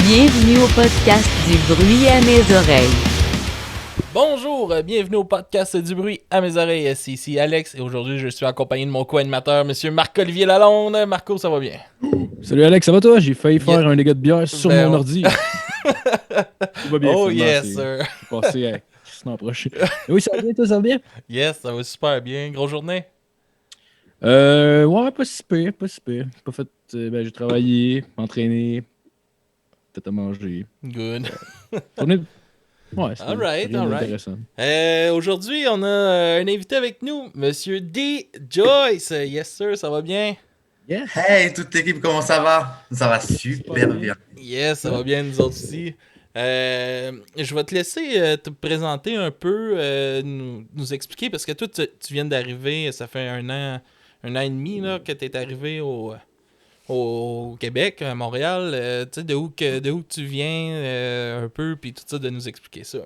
Bienvenue au podcast du bruit à mes oreilles. Bonjour, bienvenue au podcast du bruit à mes oreilles. C'est ici Alex et aujourd'hui je suis accompagné de mon co-animateur, monsieur Marc-Olivier Lalonde. Marco, ça va bien? Salut Alex, ça va toi? J'ai failli faire Yeah. un dégât de bière sur Ben, mon on- ordi. Tout va bien, Oh finalement, yes, c'est sir. passé à sinon proche. Oui, ça va bien, toi, ça va bien? Yes, ça va super bien. Grosse journée? Ouais, pas si pire, pas si pire. Pas fait, j'ai travaillé, entraîné, fait à manger. Good. Journée, ouais, c'est Alright, rien alright. d'intéressant. Aujourd'hui, on a un invité avec nous, monsieur D. Joyce. Yes, sir, ça va bien? Yeah! Hey, toute l'équipe, comment ça va? Ça va super bien. Yes, ça va bien, nous autres aussi. Je vais te laisser te présenter un peu, nous expliquer, parce que toi, tu viens d'arriver, ça fait un an et demi là, que tu es arrivé au Québec, à Montréal. Tu sais, de où que tu viens un peu, puis tout ça, de nous expliquer ça.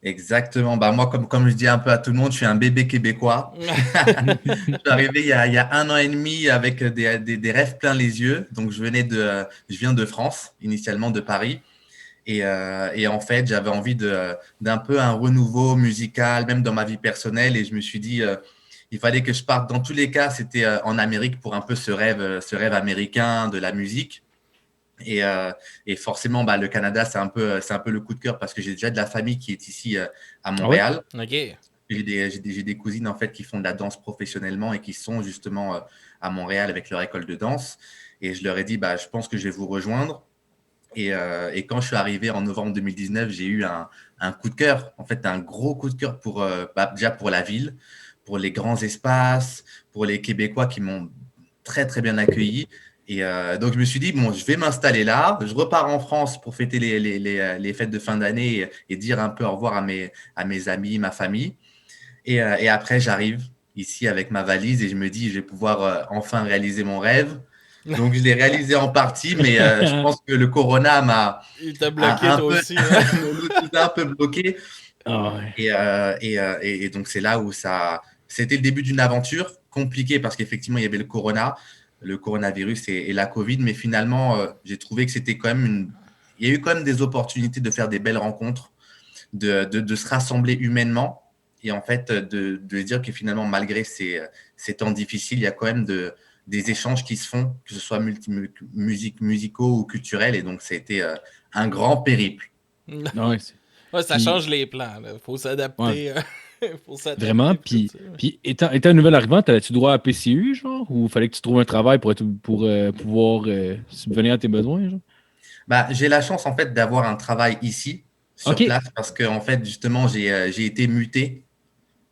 Exactement. Bah, moi, comme je dis un peu à tout le monde, je suis un bébé québécois. Je suis arrivé il y a un an et demi avec des rêves plein les yeux. Donc, je viens de France, initialement de Paris. Et en fait, j'avais envie d'un peu un renouveau musical, même dans ma vie personnelle. Et je me suis dit, il fallait que je parte. Dans tous les cas, c'était en Amérique pour un peu ce rêve américain de la musique. Et forcément, bah, le Canada, c'est un peu le coup de cœur parce que j'ai déjà de la famille qui est ici à Montréal. Ok. J'ai des cousines en fait qui font de la danse professionnellement et qui sont justement à Montréal avec leur école de danse. Et je leur ai dit, bah, je pense que je vais vous rejoindre. Et quand je suis arrivé en novembre 2019, j'ai eu un coup de cœur, en fait, un gros coup de cœur déjà pour la ville, pour les grands espaces, pour les Québécois qui m'ont très, très bien accueilli. Donc, je me suis dit, bon, je vais m'installer là. Je repars en France pour fêter les fêtes de fin d'année et dire un peu au revoir à mes amis, ma famille. Et après, j'arrive ici avec ma valise et je me dis, je vais pouvoir enfin réaliser mon rêve. Donc, je l'ai réalisé en partie, mais je pense que le corona Il t'a bloqué, un toi peu, aussi. Hein? nous a un peu bloqué. Ah ouais. Et donc, c'est là où c'était le début d'une aventure compliquée parce qu'effectivement, il y avait le coronavirus et la Covid. Mais finalement, j'ai trouvé que c'était quand même il y a eu quand même des opportunités de faire des belles rencontres, de se rassembler humainement. Et en fait, de se dire que finalement, malgré ces temps difficiles, il y a quand même des échanges qui se font, que ce soit musicaux ou culturels. Et donc, ça a été un grand périple. Ah ouais, Ouais, ça Puis- change les plans. Là. Faut s'adapter. Faut s'adapter. vraiment, puis tout puis ça. étant un nouvel arrivant, t'avais-tu droit à PCU, genre? Ou fallait que tu trouves un travail pour pouvoir subvenir à tes besoins, genre? Bah, j'ai la chance, en fait, d'avoir un travail ici, sur Ok. place, parce que, en fait, justement, j'ai été muté.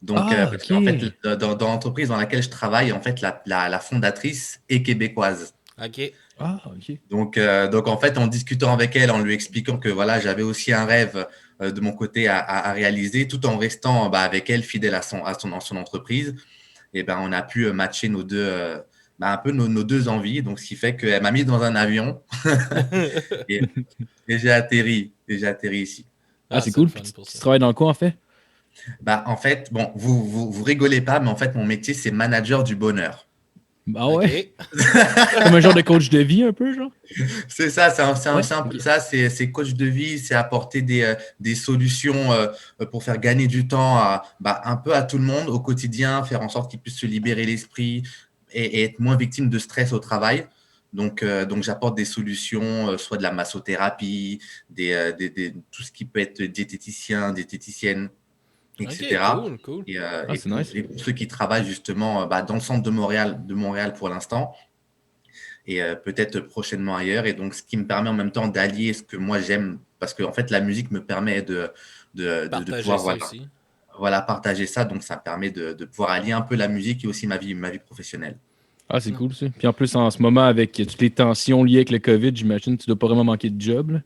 Donc, Ah, parce qu'en fait, ok. dans l'entreprise dans laquelle je travaille, en fait, la fondatrice est québécoise. Ok. Ah, ok. Donc, en fait, en discutant avec elle, en lui expliquant que voilà, j'avais aussi un rêve de mon côté à réaliser, tout en restant bah, avec elle, fidèle à son entreprise, et ben, on a pu matcher un peu nos deux envies. Donc, ce qui fait qu'elle m'a mis dans un avion et, et j'ai atterri ici. Ah, Ah, c'est c'est le cool. Puis fun pour tu ça. travailles dans quoi, en fait? Bah, en fait, bon, vous rigolez pas, mais en fait, mon métier, c'est manager du bonheur. Ah ouais? Ok. Comme un genre de coach de vie, un peu, genre? C'est ça, Ouais. c'est un peu Ok. ça, c'est coach de vie, c'est apporter des solutions pour faire gagner du temps un peu à tout le monde au quotidien, faire en sorte qu'ils puissent se libérer l'esprit et être moins victimes de stress au travail. Donc j'apporte des solutions, soit de la massothérapie, tout ce qui peut être diététicien, diététicienne, Ok, etc. cool, cool. Ah, c'est nice. Et pour ceux qui travaillent justement dans le centre de Montréal pour l'instant, et peut-être prochainement ailleurs. Et donc, ce qui me permet en même temps d'allier ce que moi j'aime, parce que en fait, la musique me permet de Partager pouvoir ça aussi. voilà, partager ça. Donc, ça me permet de pouvoir allier un peu la musique et aussi ma vie professionnelle. Ah, c'est cool, ça. Puis en plus, en ce moment, avec toutes les tensions liées avec le COVID, j'imagine que tu dois pas vraiment manquer de job, là.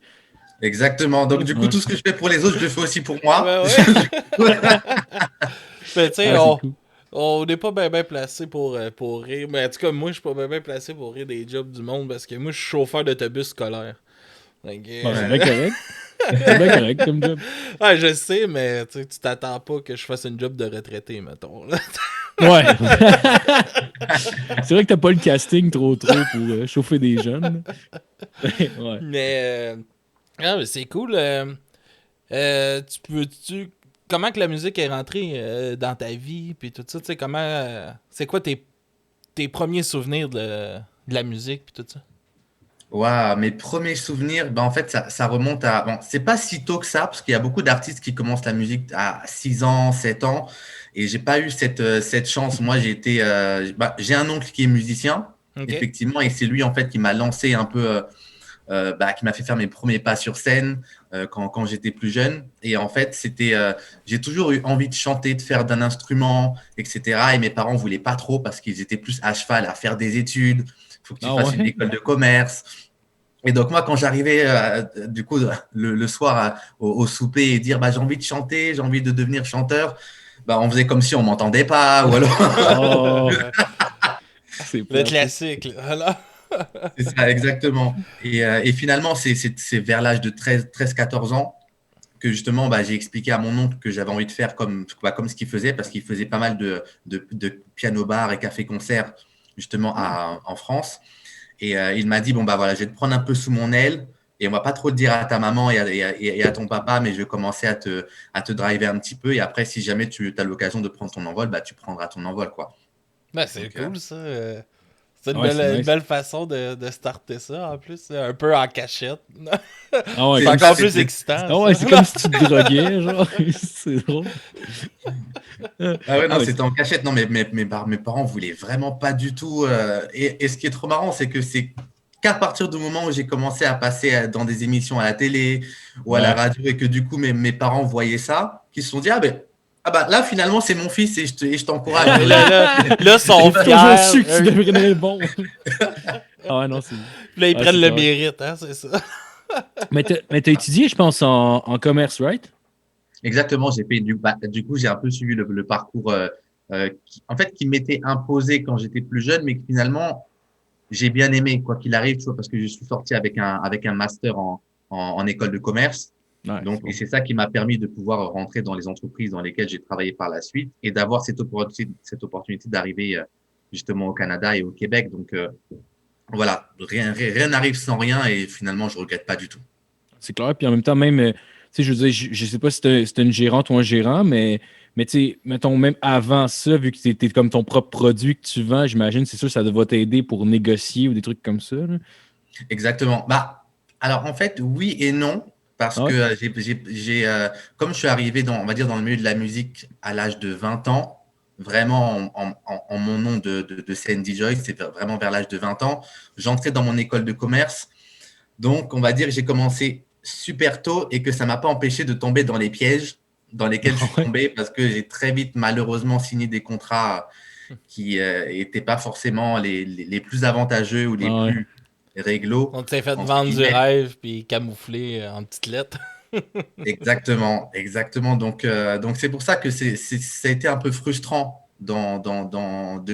Exactement. Donc, du coup, Ouais. tout ce que je fais pour les autres, je le fais aussi pour moi. Ben ouais. Ben, tu sais, Ah, c'est cool. on n'est pas bien placé pour rire. Mais en tout cas, moi, je suis pas bien placé pour rire des jobs du monde parce que moi, je suis chauffeur d'autobus scolaire. Donc, Bon, c'est Ouais. bien correct. C'est bien correct comme job. ouais, je sais, mais tu t'attends pas que je fasse une job de retraité, mettons. Là. Ouais. C'est vrai que t'as pas le casting trop pour chauffer des jeunes. Ouais. Mais, mais c'est cool. Comment que la musique est rentrée dans ta vie, puis tout ça, tu sais, comment... c'est quoi tes premiers souvenirs de la musique, puis tout ça? Waouh, mes premiers souvenirs, ben en fait, ça remonte à. Bon, c'est pas si tôt que ça, parce qu'il y a beaucoup d'artistes qui commencent la musique à 6 ans, 7 ans, et j'ai pas eu cette chance. Moi, j'ai un oncle qui est musicien, OK. effectivement, et c'est lui, en fait, qui m'a lancé un peu, qui m'a fait faire mes premiers pas sur scène quand j'étais plus jeune. Et en fait, j'ai toujours eu envie de chanter, de faire d'un instrument, etc. Et mes parents voulaient pas trop parce qu'ils étaient plus à cheval à faire des études. Il faut que tu fasses une école de commerce. Et donc, moi, quand j'arrivais, du coup, le soir au souper et dire, j'ai envie de chanter, j'ai envie de devenir chanteur, on faisait comme si on m'entendait pas, ou alors. Oh, c'est Le plate. classique, là. Voilà. C'est ça, exactement. Et finalement, c'est vers l'âge de 13-14 ans que justement, j'ai expliqué à mon oncle que j'avais envie de faire comme ce qu'il faisait, parce qu'il faisait pas mal de piano-bar et café-concert, justement, en France. Et il m'a dit, voilà, je vais te prendre un peu sous mon aile, et on va pas trop le dire à ta maman et à ton papa, mais je vais commencer à te driver un petit peu. Et après, si jamais tu as l'occasion de prendre ton envol, tu prendras ton envol, quoi. Ben, c'est Donc, cool, ça. C'est Ouais, c'est une nice. belle façon de starter ça, en plus. Un peu en cachette. Ah ouais, C'est comme encore si- plus excitant. Ah ouais, ça. c'est comme si tu te droguais, genre. C'est drôle. Ah ouais, non, mais c'était en cachette. Non, mais mes parents voulaient vraiment pas du tout. Et ce qui est trop marrant, c'est que c'est qu'à partir du moment où j'ai commencé à passer dans des émissions à la télé ou à la Ouais. radio et que du coup mes parents voyaient ça, qu'ils se sont dit, là finalement c'est mon fils et je t'encourage. Là, ils sont J'ai toujours fiers. su que tu deviendrais bon. Ah ouais, non, c'est. Là, ils Ah, prennent c'est le clair. mérite, hein, c'est ça. Mais t'as étudié, je pense, en commerce, right? Exactement, du coup, j'ai un peu suivi le parcours qui m'était imposé quand j'étais plus jeune, mais que finalement, j'ai bien aimé, quoi qu'il arrive, tu vois, parce que je suis sorti avec un master en école de commerce. Ouais, Donc, c'est bon. et c'est ça qui m'a permis de pouvoir rentrer dans les entreprises dans lesquelles j'ai travaillé par la suite et d'avoir cette opportunité d'arriver justement au Canada et au Québec. Donc, voilà, rien n'arrive sans rien et finalement, je regrette pas du tout. C'est clair. Puis en même temps, même, tu sais, je veux dire, je sais pas si c'était une gérante ou un gérant, mais tu sais, mettons, même avant ça, vu que c'était comme ton propre produit que tu vends, j'imagine, c'est sûr, ça va t'aider pour négocier ou des trucs comme ça, là. Exactement. Alors en fait, oui et non, parce Ah que ouais? comme je suis arrivé on va dire, dans le milieu de la musique à l'âge de 20 ans, vraiment en mon nom de CND Joy, c'est vraiment vers l'âge de 20 ans, j'entrais dans mon école de commerce. Donc, on va dire que j'ai commencé super tôt et que ça m'a pas empêché de tomber dans les pièges dans lesquels je suis Ouais. tombé parce que j'ai très vite, malheureusement, signé des contrats qui n'étaient pas forcément les plus avantageux ou les Ah ouais. plus réglo, On s'est fait entre vendre du guillemets. rêve puis camoufler en petites lettres. Exactement, exactement. Donc c'est pour ça que ça a été un peu frustrant de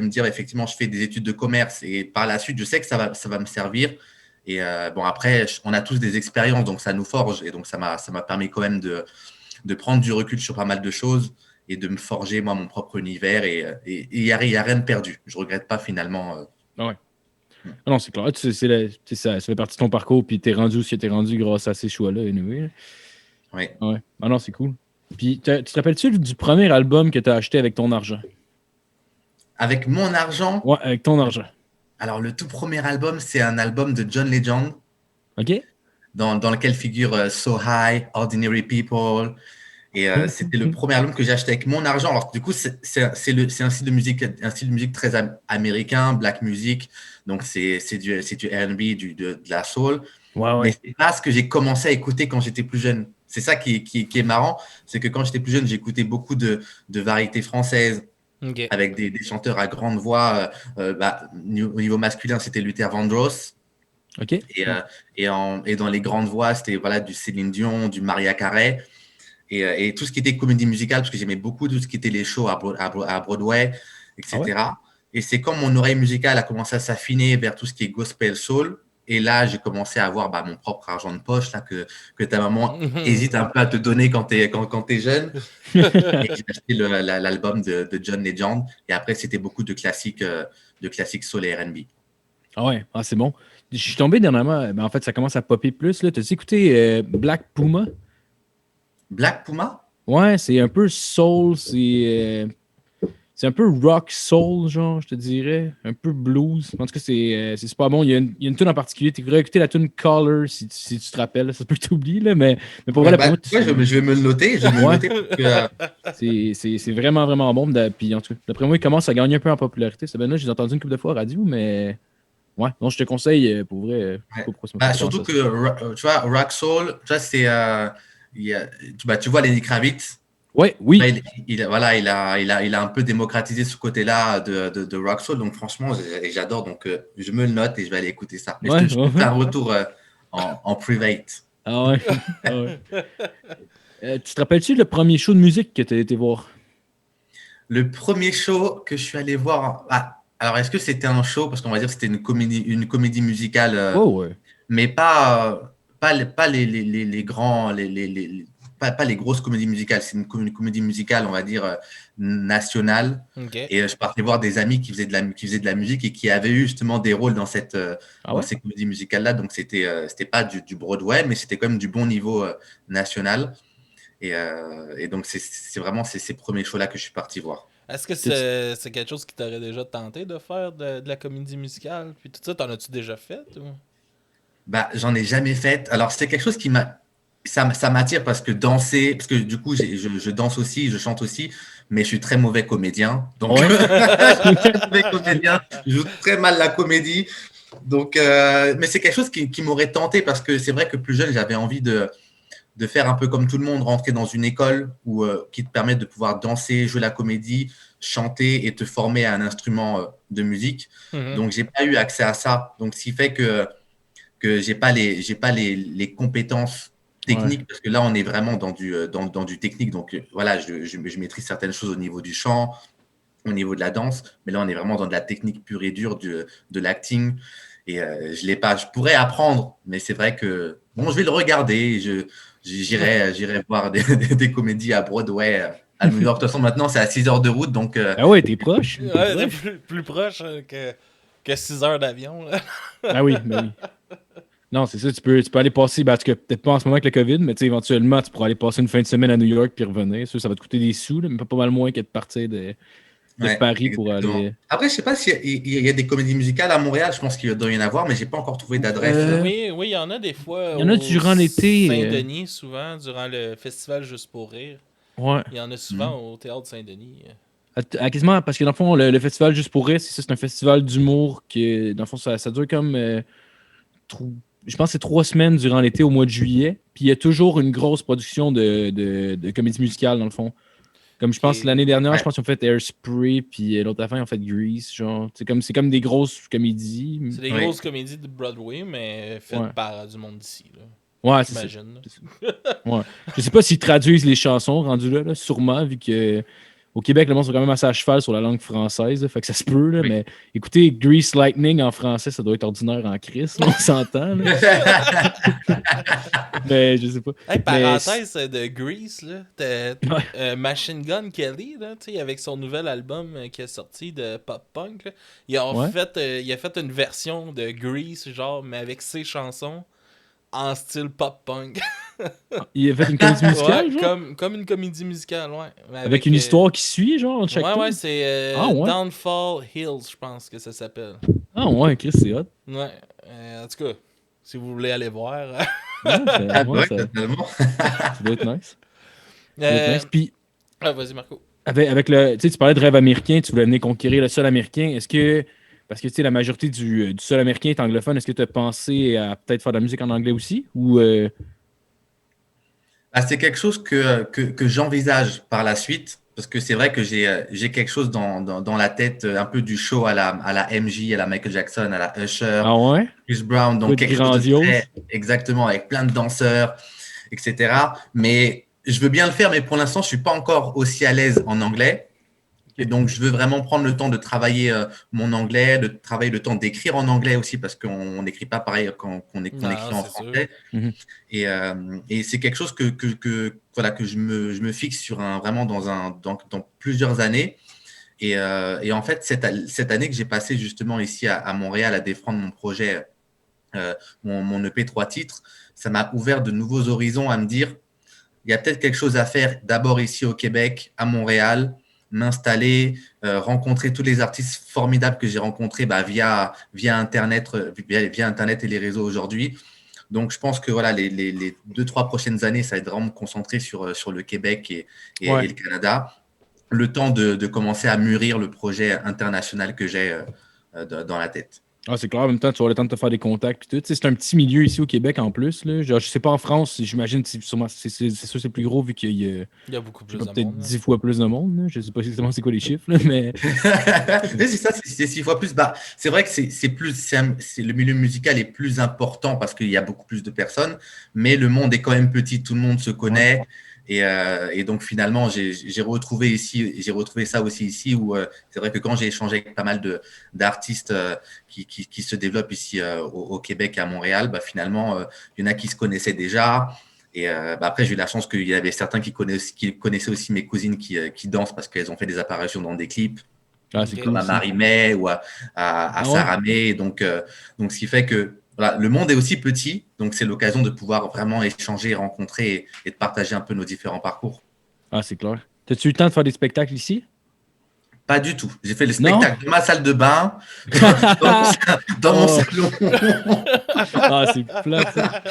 me dire effectivement, je fais des études de commerce et par la suite, je sais que ça va me servir. Et après, on a tous des expériences, donc ça nous forge. Et donc ça m'a permis quand même de prendre du recul sur pas mal de choses et de me forger moi mon propre univers. Et il y a rien de perdu. Je regrette pas finalement. Ah ouais. Ah non, c'est clair. Ça fait partie de ton parcours, puis t'es rendu où ce que t'es rendu grâce à ces choix-là, anyway, là. Oui. Ah ouais. Ah non, c'est cool. Puis, tu te rappelles-tu du premier album que t'as acheté avec ton argent? Avec mon argent, Ouais, avec ton argent. alors le tout premier album, c'est un album de John Legend, OK? dans lequel figure So High, Ordinary People. Et c'était le premier album que j'ai acheté avec mon argent. Alors, du coup, c'est un style de musique très américain, black music. Donc, c'est du R&B, de la soul. Ouais, Mais ouais. c'est pas ce que j'ai commencé à écouter quand j'étais plus jeune. C'est ça qui est marrant. C'est que quand j'étais plus jeune, j'écoutais beaucoup de variétés françaises OK. avec des chanteurs à grande voix. Au niveau masculin, c'était Luther Vandross. OK? Et dans les grandes voix, c'était voilà, du Céline Dion, du Maria Carey. Et tout ce qui était comédie musicale, parce que j'aimais beaucoup tout ce qui était les shows à Broadway, Ah ouais? etc. Et c'est quand mon oreille musicale a commencé à s'affiner vers tout ce qui est gospel soul, Et là, j'ai commencé à avoir mon propre argent de poche là, que ta maman hésite un peu à te donner quand t'es jeune. Et j'ai acheté l'album de John Legend. Et après, c'était beaucoup de classiques soul et R&B. Ah ouais, ah, c'est bon. Je suis tombé dernièrement, en fait, ça commence à popper plus. Là. T'as-tu écouté Black Puma? Black Puma? Ouais, c'est un peu soul, c'est un peu rock soul, genre, je te dirais. Un peu blues. En tout cas, c'est super bon. Il y a une tune en particulier. Tu devrais écouter la tune Color si tu te rappelles. Ça peut que tu oublies, là, mais pour vrai, pour moi, je vais me le noter. Je vais me le noter parce que, c'est vraiment, vraiment bon. Puis en tout cas, d'après moi, il commence à gagner un peu en popularité. Ça, là, j'ai entendu une couple de fois à radio, mais ouais, non, je te conseille pour vrai. Surtout que, tu vois, rock soul, tu vois, tu vois Lenny Kravitz. Ouais, oui. Il a un peu démocratisé ce côté-là de rock soul. Donc, franchement, j'adore. Donc, je me le note et je vais aller écouter ça. Mais je te fais un retour en private. Ah ouais. Ah ouais. Tu te rappelles-tu le premier show de musique que tu as été voir? Le premier show que je suis allé voir. Alors, est-ce que c'était un show? Parce qu'on va dire que c'était une comédie musicale. Ouais. Mais pas les grands. Pas les grosses comédies musicales, c'est une comédie musicale, on va dire, nationale. Okay. Et je partais voir des amis qui faisaient de la musique et qui avaient eu justement des rôles dans ces comédies musicales-là. Donc, c'était pas du Broadway, mais c'était quand même du bon niveau national. Et donc, c'est vraiment ces premiers shows-là que je suis parti voir. Est-ce que c'est quelque chose qui t'aurait déjà tenté de faire de la comédie musicale? Puis tout ça, t'en as-tu déjà fait? Ou? J'en ai jamais fait. Alors, c'est quelque chose qui ça m'attire parce que danser, parce que du coup, je danse aussi, je chante aussi, mais je suis très mauvais comédien. Donc, je suis très mauvais comédien, je joue très mal la comédie. Donc, mais c'est quelque chose qui m'aurait tenté parce que c'est vrai que plus jeune, j'avais envie de faire un peu comme tout le monde, rentrer dans une école qui te permet de pouvoir danser, jouer la comédie, chanter et te former à un instrument de musique. Mm-hmm. Donc, j'ai pas eu accès à ça. Donc, ce qui fait que j'ai pas les compétences techniques, parce que là, on est vraiment dans du technique. Donc, voilà, je maîtrise certaines choses au niveau du chant, au niveau de la danse, mais là, on est vraiment dans de la technique pure et dure de l'acting. Et je l'ai pas. Je pourrais apprendre, mais c'est vrai que je vais le regarder. J'irai voir des comédies à Broadway, à New York. De toute façon, maintenant, c'est à 6 heures de route. Donc, ah ouais, t'es proche. Ouais, t'es plus proche que 6 heures d'avion. Là. Ah oui, oui. Non, c'est ça, tu peux aller passer, en tout cas, peut-être pas en ce moment avec le COVID, mais éventuellement, tu pourras aller passer une fin de semaine à New York puis revenir. Ça va te coûter des sous, là, mais pas mal moins que de partir de Paris pour aller. Après, je sais pas s'il y a des comédies musicales à Montréal, je pense qu'il doit y en avoir, mais j'ai pas encore trouvé d'adresse. Oui, il y en a des fois. Il y en a durant l'été. Saint-Denis, souvent, durant le festival Juste pour rire. Ouais. Il y en a souvent au Théâtre Saint-Denis. Quasiment, parce que dans le fond, le festival Juste pour rire, c'est un festival d'humour qui, dans le fond, ça dure comme. Je pense que c'est 3 semaines durant l'été au mois de juillet. Puis il y a toujours une grosse production de comédie musicale, dans le fond. Comme je pense l'année dernière, je pense qu'ils ont fait Airspray, puis l'autre affaire, ils ont fait Grease. Genre, c'est comme des grosses comédies. C'est des grosses comédies de Broadway, mais faites par du monde d'ici. Ouais, c'est ça. Ouais. Je sais pas s'ils traduisent les chansons rendues là, sûrement, vu que au Québec, le monde sont quand même assez à cheval sur la langue française, là, fait que ça se peut, là, mais écoutez, Grease Lightning en français, ça doit être ordinaire en crise, on s'entend. Mais je sais pas. Hey, parenthèse de Grease, là, Machine Gun Kelly, là, avec son nouvel album qui est sorti de pop-punk, là, il a fait une version de Grease, genre, mais avec ses chansons en style pop-punk. Il a fait une comédie musicale, genre? Comme une comédie musicale, ouais. Avec une histoire qui suit, genre, entre chaque tour? Ouais, c'est Downfall Hills, je pense que ça s'appelle. Ah ouais, Chris, c'est hot. Ouais, en tout cas, si vous voulez aller voir... ça doit être nice. Puis, vas-y, Marco. Avec le, tu parlais de rêve américain, tu voulais venir conquérir le sol américain. Est-ce que... Parce que, la majorité du sol américain est anglophone. Est-ce que tu as pensé à peut-être faire de la musique en anglais aussi? Ou c'est quelque chose que j'envisage par la suite. Parce que c'est vrai que j'ai quelque chose dans la tête, un peu du show à la MJ, à la Michael Jackson, à la Usher, Chris Brown. Donc, quelque chose de très, exactement, avec plein de danseurs, etc. Mais je veux bien le faire, mais pour l'instant, je ne suis pas encore aussi à l'aise en anglais. Et donc, je veux vraiment prendre le temps de travailler mon anglais, de travailler le temps d'écrire en anglais aussi, parce qu'on n'écrit pas pareil qu'on écrit Non, en c'est sûr. français. Mhm. Et c'est quelque chose voilà, que je me fixe sur vraiment dans plusieurs années. Et en fait, cette année que j'ai passée justement ici à Montréal à défendre mon projet, mon EP 3 titres, ça m'a ouvert de nouveaux horizons à me dire, il y a peut-être quelque chose à faire d'abord ici au Québec, à Montréal, m'installer, rencontrer tous les artistes formidables que j'ai rencontrés via Internet, via Internet et les réseaux aujourd'hui. Donc, je pense que voilà, les 2-3 prochaines années, ça va être vraiment me concentrer sur le Québec et le Canada. Le temps de commencer à mûrir le projet international que j'ai dans la tête. Ah, c'est clair, en même temps, tu vas avoir le temps de te faire des contacts. Puis tout. Tu sais, c'est un petit milieu ici au Québec en plus. Là. Genre, je sais pas en France, j'imagine que c'est sûr c'est plus gros vu qu'il y a Il y a beaucoup plus je sais de pas, peut-être monde. 10 fois plus de monde. Là. Je sais pas exactement c'est quoi les chiffres, là, mais Mais c'est ça, c'est 6 fois plus. C'est vrai que le milieu musical est plus important parce qu'il y a beaucoup plus de personnes, mais le monde est quand même petit, tout le monde se connaît. Et donc finalement, j'ai retrouvé ça aussi ici où c'est vrai que quand j'ai échangé avec pas mal d'artistes qui se développent ici au Québec et à Montréal, finalement, il y en a qui se connaissaient déjà. Et après, j'ai eu la chance qu'il y avait certains qui connaissaient aussi mes cousines qui dansent parce qu'elles ont fait des apparitions dans des clips, ah, c'est Ok. cool. comme à aussi. Marie-May ou à Ah ouais? Sarah May. Donc, ce qui fait que voilà, le monde est aussi petit, donc c'est l'occasion de pouvoir vraiment échanger, rencontrer et de partager un peu nos différents parcours. Ah, c'est clair. T'as-tu eu le temps de faire des spectacles ici? Pas du tout. J'ai fait le Non? spectacle dans ma salle de bain, dans mon Oh. salon. Ah, c'est plate, ça.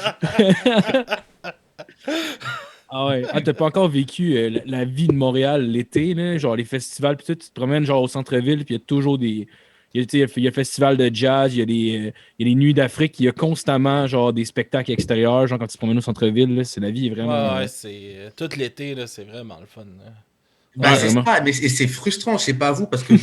Ah ouais. Ah, t'as pas encore vécu la vie de Montréal l'été, là? Genre les festivals, puis tu te promènes genre au centre-ville, puis il y a toujours des. Tu sais, il y a le festival de jazz, il y a les nuits d'Afrique, il y a constamment genre des spectacles extérieurs, genre quand tu te promènes au centre-ville, là, c'est la vie est vraiment. Ouais, c'est tout l'été, là, c'est vraiment le fun. Là. Ouais, C'est vraiment. ça, mais c'est frustrant, je sais pas vous, parce que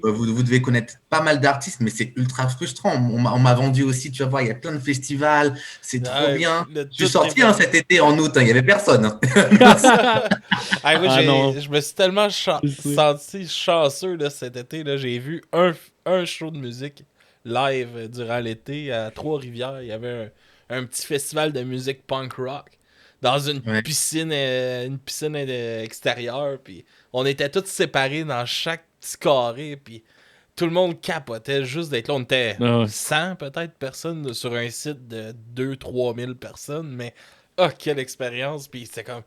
vous devez connaître pas mal d'artistes, mais c'est ultra frustrant. On m'a vendu aussi, tu vas voir, il y a plein de festivals, c'est trop Ouais, bien. là, Je suis tout est sorti cet été en août, il y avait personne. Ah, moi, Ah non. je me suis tellement Je sais. senti chanceux là, cet été. Là. J'ai vu un show de musique live durant l'été à Trois-Rivières. Il y avait un petit festival de musique punk rock dans une Ouais. piscine, extérieure. Puis on était tous séparés dans chaque petit carré. Puis tout le monde capotait juste d'être là. On était Ah ouais. 100 peut-être personnes sur un site de 2-3 000 personnes. Mais quelle expérience. Puis c'était comme...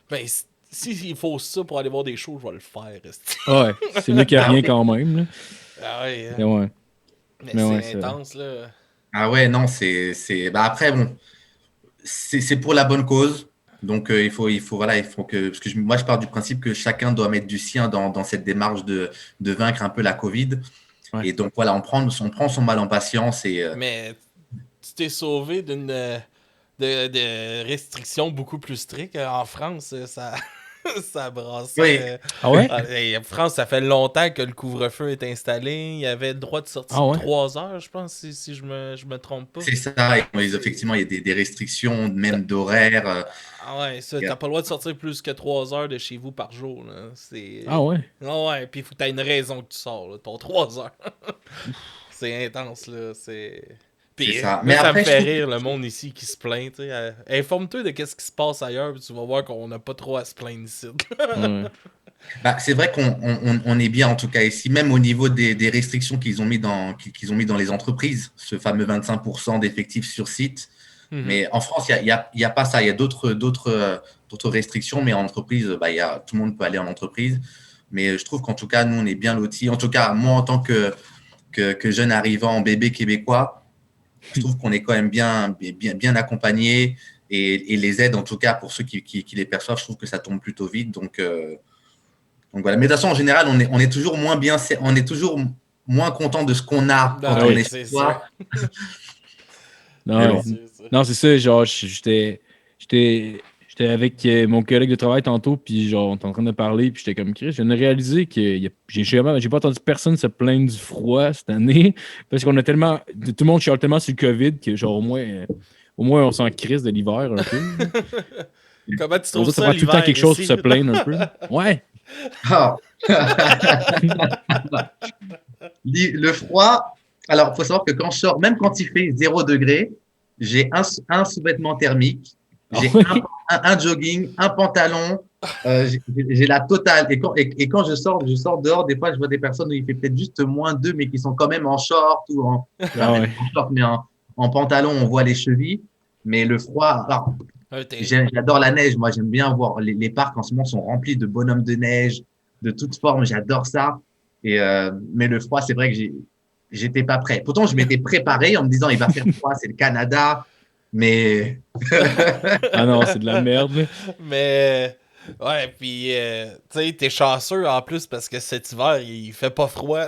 Ben, s'il faut ça pour aller voir des shows, je vais le faire. esti. Ouais, c'est mieux qu'il n'y a rien quand même, là. Ah ouais, Mais ouais. mais Mais ouais, c'est c'est. intense, là. Ah ouais, non, après, bon, c'est pour la bonne cause. Donc, voilà, il faut que, parce que moi, je pars du principe que chacun doit mettre du sien dans cette démarche de vaincre un peu la Covid. Ouais. Et donc, voilà, on prend son mal en patience et Mais tu t'es sauvé d'une de restrictions beaucoup plus strictes. En France, ça, ça brassait. oui, Ah ouais? En France, ça fait longtemps que le couvre-feu est installé. Il y avait le droit de sortie Ah de ouais? 3 heures, je pense, si je me trompe pas. c'est ça. Effectivement, il y a des restrictions, même d'horaire. Ah ouais, ça, t'as pas le droit de sortir plus que 3 heures de chez vous par jour. Là. Ah ouais? Ah ouais, puis il faut que t'aies une raison que tu sors, là. Ton 3 heures. C'est intense, là. Puis C'est ça. moi, Mais ça me après, fait je trouve rire, le monde ici qui se plaint. Tu sais. Informe-toi de qu'est-ce qui se passe ailleurs, puis tu vas voir qu'on n'a pas trop à se plaindre ici. Ouais. c'est vrai qu'on est bien, en tout cas ici, même au niveau des restrictions qu'ils ont qu'ils ont mis dans les entreprises, ce fameux 25% d'effectifs sur site. Mhm. Mais en France, il y a pas ça. Il y a d'autres restrictions, mais en entreprise, tout le monde peut aller en entreprise. Mais je trouve qu'en tout cas, nous, on est bien lotis. En tout cas, moi, en tant que jeune arrivant bébé québécois, je trouve qu'on est quand même bien accompagné et les aides, en tout cas, pour ceux qui les perçoivent, je trouve que ça tombe plutôt vite. Donc voilà. Mais de toute façon, en général, on est toujours on est toujours moins content de ce qu'on a Ben quand on oui, est c'est chez soi. Non, Mais ouais. bon. Non, c'est ça, genre, j'étais avec mon collègue de travail tantôt, puis genre, on était en train de parler, puis j'étais comme Chris, je viens de réaliser que j'ai pas entendu personne se plaindre du froid cette année, parce qu'on a tellement, tout le monde chiale tellement sur le COVID que genre, au moins on s'en crisse de l'hiver un peu. Comment tu Aux trouves autres, ça ça prend tout le temps l'hiver quelque chose pour ici? se plaindre un peu. Ouais. Ah, Le froid, alors, il faut savoir que quand je sors, même quand il fait 0 degré, j'ai un sous-vêtement thermique, j'ai un jogging, un pantalon, j'ai la totale. Et quand je sors dehors, des fois, je vois des personnes où il fait peut-être juste -2, mais qui sont quand même en short ou en short, mais en pantalon, on voit les chevilles. Mais le froid, alors, j'adore la neige. Moi, j'aime bien voir les parcs en ce moment sont remplis de bonhommes de neige, de toutes formes. J'adore ça. Mais le froid, c'est vrai que j'étais pas prêt. Pourtant, je m'étais préparé en me disant, il va faire froid, c'est le Canada. Mais. Ah non, c'est de la merde. Mais. Ouais, puis, tu sais, t'es chanceux en plus parce que cet hiver, il fait pas froid.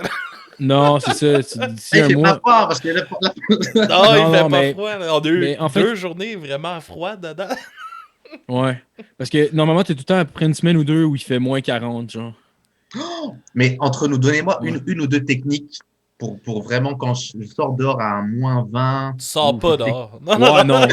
Non, c'est ça. D'ici Il un fait mois. pas froid parce que Non, Non, il fait non, pas mais- froid. On a eu mais en fait- 2 journées vraiment froides dedans. Ouais. Parce que normalement, t'es tout le temps après une semaine ou deux où il fait -40, genre. Mais entre nous, donnez-moi Ouais. une ou deux techniques pour vraiment quand je sors dehors à un -20. Tu sors pas dehors. Non, Ouais, non,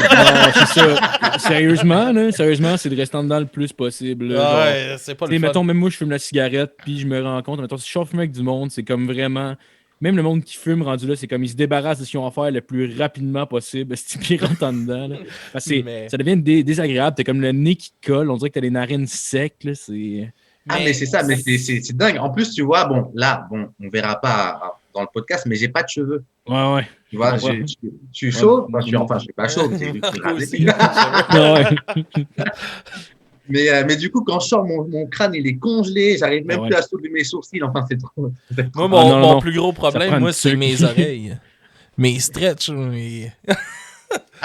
c'est ça. Sérieusement, c'est de rester en dedans le plus possible. Là, genre. Ouais, c'est pas Tu sais, le fun. mettons, même moi, je fume la cigarette, puis je me rends compte, mettons, si je sors fumer avec du monde, c'est comme vraiment. Même le monde qui fume rendu là, c'est comme ils se débarrassent de ce qu'ils ont à faire le plus rapidement possible, puis ils rentrent en dedans. Là. Parce que Mais- ça devient désagréable. T'as comme le nez qui colle, on dirait que t'as les narines secs. Là, c'est... Ah, mais c'est ça, mais c'est dingue. En plus, tu vois, bon, là, on verra pas dans le podcast, mais j'ai pas de cheveux. Ouais. Tu vois, Ouais. je suis chaud. Ouais. Enfin, je suis pas chaud. C'est juste Moi rasé. aussi, je Ouais. Mais du coup, quand je sors, mon crâne, il est congelé. J'arrive même Ah ouais. plus à soulever mes sourcils. Enfin, c'est trop. Moi, non, mon non. plus gros Ça prend problème, une moi, c'est tuque. mes oreilles. Mes stretch, mes... Ah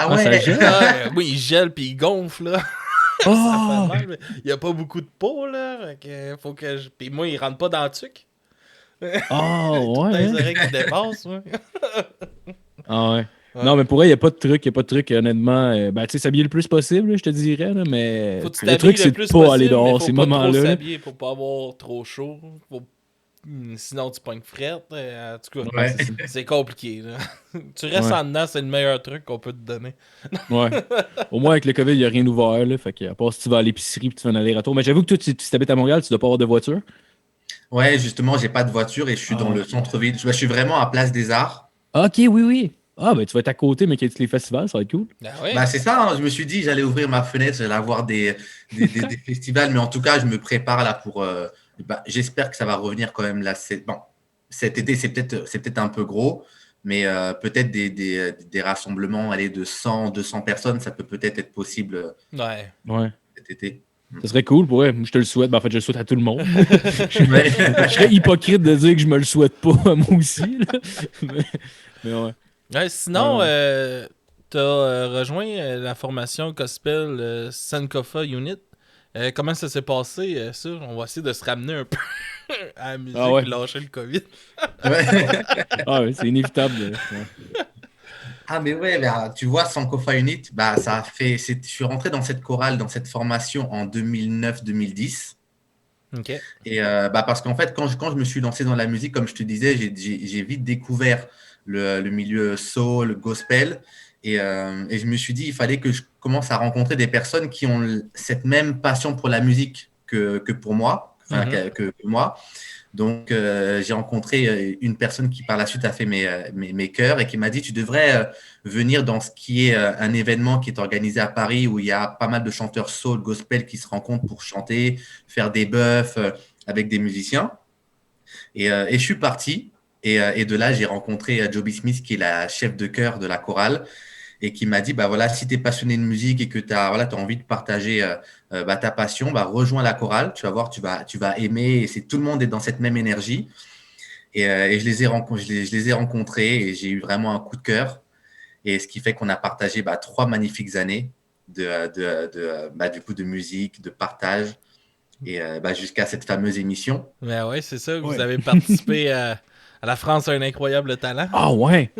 Ah, ça ouais. gèle? Ouais, oui, il gèle puis il gonfle, là. Ça Oh! fait mal, mais il y a pas beaucoup de peau, là. Fait que faut que je... Puis moi, il rentre pas dans le tuc. Oh, Toutes ouais. les hein? oreilles qui dépassent, ouais. Ah ouais. Ouais. Non, mais pour elle, il n'y a pas de truc, honnêtement. Ben, tu sais, s'habiller le plus possible, là, je te dirais, là, mais Faut que tu le t'habilles truc, le c'est de plus pas possible, aller mais dehors faut ces pas trop moments-là. là. s'habiller pour pas avoir trop chaud. Sinon, tu pognes frette. En tout cas, Ouais. c'est compliqué, là. Tu restes Ouais. en dedans, c'est le meilleur truc qu'on peut te donner. Ouais. Au moins, avec le COVID, il n'y a rien ouvert, là. Fait que, à part si tu vas à l'épicerie et tu fais un aller-retour. Mais j'avoue que toi, si tu habites à Montréal, tu dois pas avoir de voiture. Ouais, justement, j'ai pas de voiture et je suis dans Ah. le centre-ville. Je suis vraiment à Place des Arts. Ok, oui. Ah, ben, tu vas être à côté, mais qu'il y ait tous les festivals, ça va être cool. Ah ouais? Bah, c'est ça, hein. Je me suis dit, j'allais ouvrir ma fenêtre, j'allais avoir des festivals, mais en tout cas, je me prépare là pour. J'espère que ça va revenir quand même là. Bon, cet été, c'est peut-être un peu gros, mais peut-être des rassemblements allez, de 100, 200 personnes, ça peut peut-être être possible Ouais. Ouais. cet été. Ça serait cool pour elle. Je te le souhaite. Ben, en fait, je le souhaite à tout le monde. Ouais. Je serais hypocrite de dire que je me le souhaite pas à moi aussi. Là. Mais ouais. Ouais, sinon, t'as rejoint la formation gospel Sankofa Unit. Comment ça s'est passé, ça? On va essayer de se ramener un peu à la musique Ah ouais. et lâcher le COVID. Ouais. Ah ouais, c'est inévitable. Ouais. Ah, mais ouais, bah, tu vois, Sankofa Unit, bah, ça a fait. Je suis rentré dans cette chorale, dans cette formation en 2009-2010. OK. Et parce qu'en fait, quand je me suis lancé dans la musique, comme je te disais, j'ai vite découvert le milieu soul, gospel. Et je me suis dit, il fallait que je commence à rencontrer des personnes qui ont cette même passion pour la musique que pour moi, enfin, que moi. Donc, j'ai rencontré une personne qui par la suite a fait mes chœurs et qui m'a dit, tu devrais venir dans ce qui est un événement qui est organisé à Paris où il y a pas mal de chanteurs soul, gospel qui se rencontrent pour chanter, faire des bœufs avec des musiciens. Et je suis parti. Et de là, j'ai rencontré Joby Smith, qui est la chef de chœur de la chorale, et qui m'a dit, bah voilà, si tu es passionné de musique et que tu as envie de partager ta passion, bah, rejoins la chorale. Tu vas voir, tu vas aimer. Et tout le monde est dans cette même énergie. Et je les ai rencontrés et j'ai eu vraiment un coup de cœur. Et ce qui fait qu'on a partagé 3 magnifiques années du coup, de musique, de partage, et jusqu'à cette fameuse émission. Ben ouais, c'est ça. Vous Ouais. avez participé à La France a un incroyable talent. Ah ouais.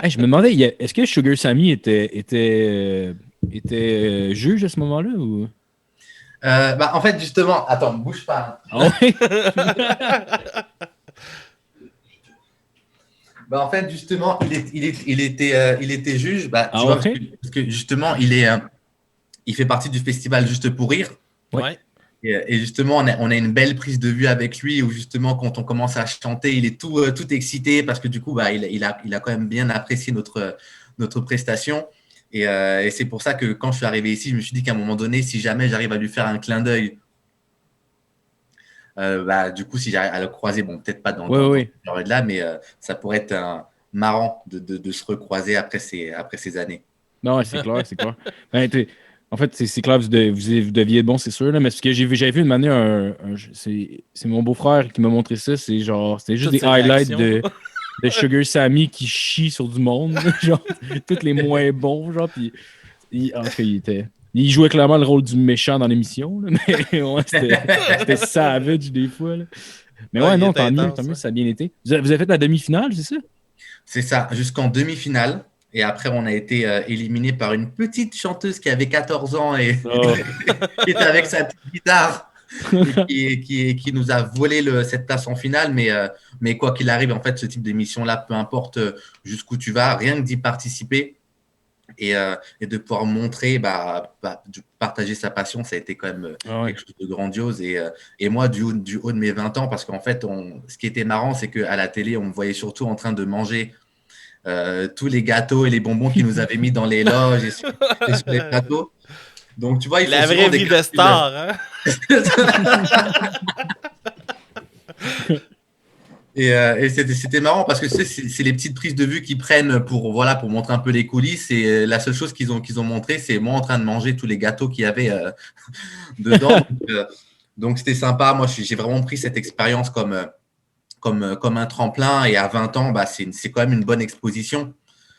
Hey, je me demandais, est-ce que Sugar Sammy était juge à ce moment-là ou? En fait, justement, attends, bouge pas. Ah ouais? En fait, justement, il était juge. Tu Ah vois, ouais? parce que justement, il fait partie du festival Juste pour rire. Ouais. Ouais. Et justement, on a une belle prise de vue avec lui où justement, quand on commence à chanter, il est tout excité parce que du coup, il a quand même bien apprécié notre prestation. Et c'est pour ça que quand je suis arrivé ici, je me suis dit qu'à un moment donné, si jamais j'arrive à lui faire un clin d'œil, du coup, si j'arrive à le croiser, bon, peut-être pas dans Ouais. cette période-là, mais ça pourrait être marrant de se recroiser après ces années. Non, ouais, c'est clair, c'est clair. Ben, en fait, c'est clair, vous deviez être bon, c'est sûr, là, mais ce que j'avais vu une manière, c'est mon beau-frère qui m'a montré ça, c'était juste Toutes des ces highlights réactions. de Sugar Sammy qui chie sur du monde, genre, tous les moins bons, genre, puis en tout cas, il jouait clairement le rôle du méchant dans l'émission, là, mais ouais, c'était savage des fois, là. Mais Ouais, ouais, il non, était intense, tant mieux, ouais. ça a bien été. Vous avez fait la demi-finale, c'est ça? C'est ça, jusqu'en demi-finale. Et après, on a été éliminé par une petite chanteuse qui avait 14 ans et Oh. qui était avec sa petite guitare et qui nous a volé cette place en finale. Mais quoi qu'il arrive, en fait, ce type d'émission-là, peu importe jusqu'où tu vas, rien que d'y participer et de pouvoir montrer, de partager sa passion, ça a été quand même Ah ouais. quelque chose de grandiose. Et moi, du haut de mes 20 ans, parce qu'en fait, ce qui était marrant, c'est qu'à la télé, on me voyait surtout en train de manger tous les gâteaux et les bonbons qu'ils nous avaient mis dans les loges et sur les plateaux. Donc, tu vois, ils font La souvent vraie des vie de calculs. star, hein? Et c'était marrant parce que c'est les petites prises de vue qu'ils prennent pour montrer un peu les coulisses. Et la seule chose qu'ils ont montré, c'est moi en train de manger tous les gâteaux qu'il y avait dedans. Donc, c'était sympa. Moi, j'ai vraiment pris cette expérience comme un tremplin. Et à 20 ans, c'est quand même une bonne exposition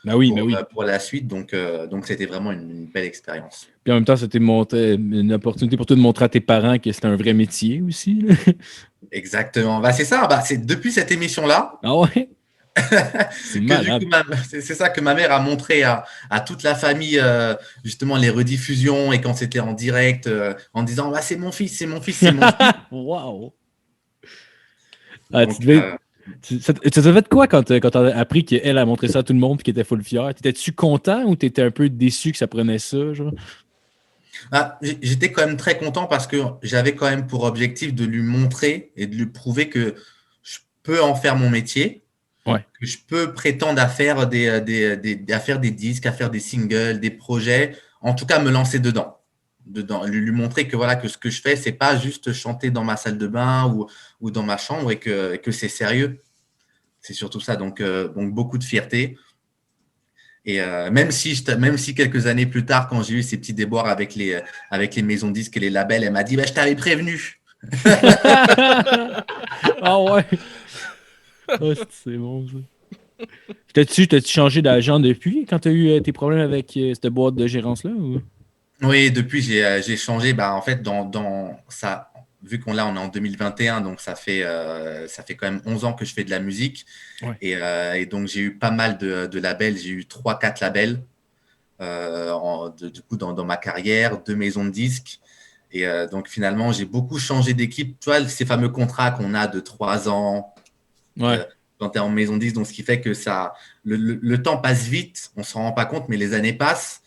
Ben oui, ben oui. pour la suite. Donc, c'était vraiment une belle expérience. Puis en même temps, c'était une opportunité pour toi de montrer à tes parents que c'était un vrai métier aussi, là. Exactement. C'est ça. C'est depuis cette émission-là Ah ouais? C'est que du coup, malade. c'est ça que ma mère a montré à toute la famille, justement, les rediffusions et quand c'était en direct, en disant c'est mon fils, c'est mon fils, c'est mon fils. Wow! Ah, Donc, ça t'a fait quoi quand t'as appris qu'elle a montré ça à tout le monde et qu'elle était full fière? T'étais-tu content ou t'étais un peu déçu que ça prenait ça, genre? j'étais quand même très content parce que j'avais quand même pour objectif de lui montrer et de lui prouver que je peux en faire mon métier, Ouais. que je peux prétendre à faire à faire des disques, à faire des singles, des projets, en tout cas me lancer dedans. Lui montrer que voilà que ce que je fais, c'est pas juste chanter dans ma salle de bain ou dans ma chambre et que c'est sérieux. C'est surtout ça. Donc beaucoup de fierté. Et même si quelques années plus tard, quand j'ai eu ces petits déboires avec les maisons de disques et les labels, elle m'a dit je t'avais prévenu. Ah ouais! Oh, c'est bon, ça. T'as-tu changé d'agent depuis quand t'as eu tes problèmes avec cette boîte de gérance-là? Ou? Oui, depuis, j'ai changé. En fait, dans ça, vu qu'on là, on est en 2021, donc ça fait quand même 11 ans que je fais de la musique. Ouais. Et donc, j'ai eu pas mal de labels. J'ai eu 3-4 labels du coup, dans ma carrière, 2 maisons de disques. Et donc, finalement, j'ai beaucoup changé d'équipe. Tu vois, ces fameux contrats qu'on a de 3 ans Ouais. quand tu es en maison de disques. Donc, ce qui fait que le temps passe vite. On ne s'en rend pas compte, mais les années passent.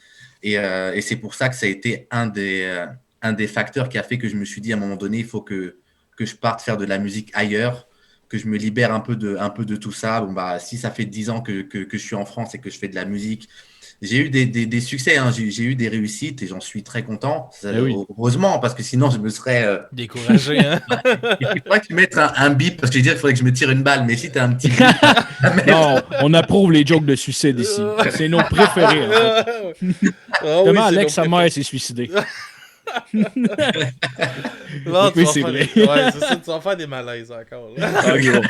Et c'est pour ça que ça a été un des facteurs qui a fait que je me suis dit à un moment donné, il faut que je parte faire de la musique ailleurs, que je me libère un peu de tout ça. Si ça fait 10 ans que je suis en France et que je fais de la musique, j'ai eu des succès, hein. J'ai eu des réussites et j'en suis très content. Ben oui. Heureusement, parce que sinon, je me serais. Découragé, hein? Il faudrait que tu mettes un bip, parce que je veux dire, il faudrait que je me tire une balle. Mais si tu as un petit bip, Non, on approuve les jokes de suicide ici. C'est nos préférés. En fait. Ah oui, Demain, c'est Alex, nos sa mère s'est suicidée. Non, tu Oui, vas c'est faire vrai. Ouais, c'est ça, tu vas faire des malaises encore, là. Ah, ok, bon.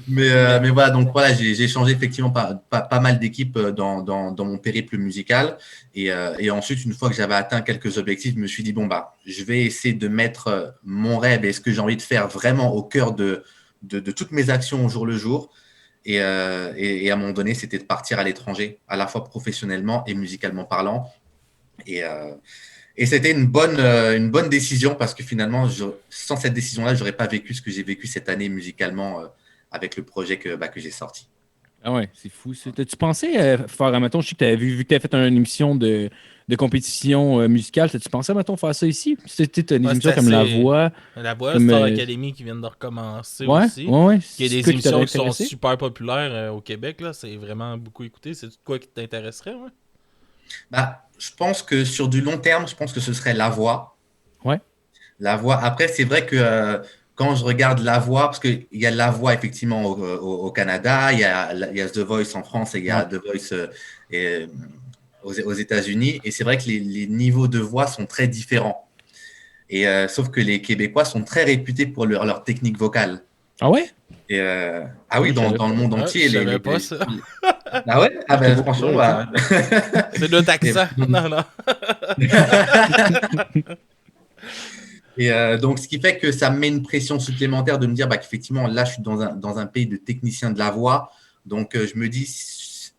Mais voilà, donc voilà, j'ai changé effectivement pas mal d'équipes dans mon périple musical. Et ensuite, une fois que j'avais atteint quelques objectifs, je me suis dit, je vais essayer de mettre mon rêve et ce que j'ai envie de faire vraiment au cœur de toutes mes actions au jour le jour. Et à un moment donné, c'était de partir à l'étranger, à la fois professionnellement et musicalement parlant. Et c'était une bonne décision parce que finalement, sans cette décision-là, je n'aurais pas vécu ce que j'ai vécu cette année musicalement avec le projet que j'ai sorti. Ah ouais, c'est fou ça. T'as-tu pensé faire, mettons, je sais que t'avais vu que t'avais fait une émission de compétition musicale, t'as-tu pensé, mettons, faire ça ici? T'as des Ouais, c'est émissions comme La assez. Voix, La Voix, comme... Star Academy qui viennent de recommencer Ouais, aussi. ouais, ouais. Il y a C'est des quoi qui t'aurait émissions qui sont intéressé? super populaires au Québec, là. C'est vraiment beaucoup écouté. C'est quoi qui t'intéresserait, ouais? Bah, je pense que sur du long terme, je pense que ce serait La Voix. Ouais. La Voix. Après, c'est vrai que quand je regarde La Voix, parce qu'il y a La Voix effectivement au Canada, il y a The Voice en France et il y Ouais. a The Voice et, aux États-Unis. Et c'est vrai que les niveaux de voix sont très différents. Et sauf que les Québécois sont très réputés pour leur technique vocale. Ah ouais? Et, ah oui, Je savais dans le pas. monde Ah, je entier, savais pas ça. ah ouais? Ah J'étais ben pas au franchement, courant de ça. bah... C'est notre Et, accent. Non, non. donc, ce qui fait que ça me met une pression supplémentaire de me dire bah, qu'effectivement, là, je suis dans un pays de techniciens de la voix. Donc, je me dis,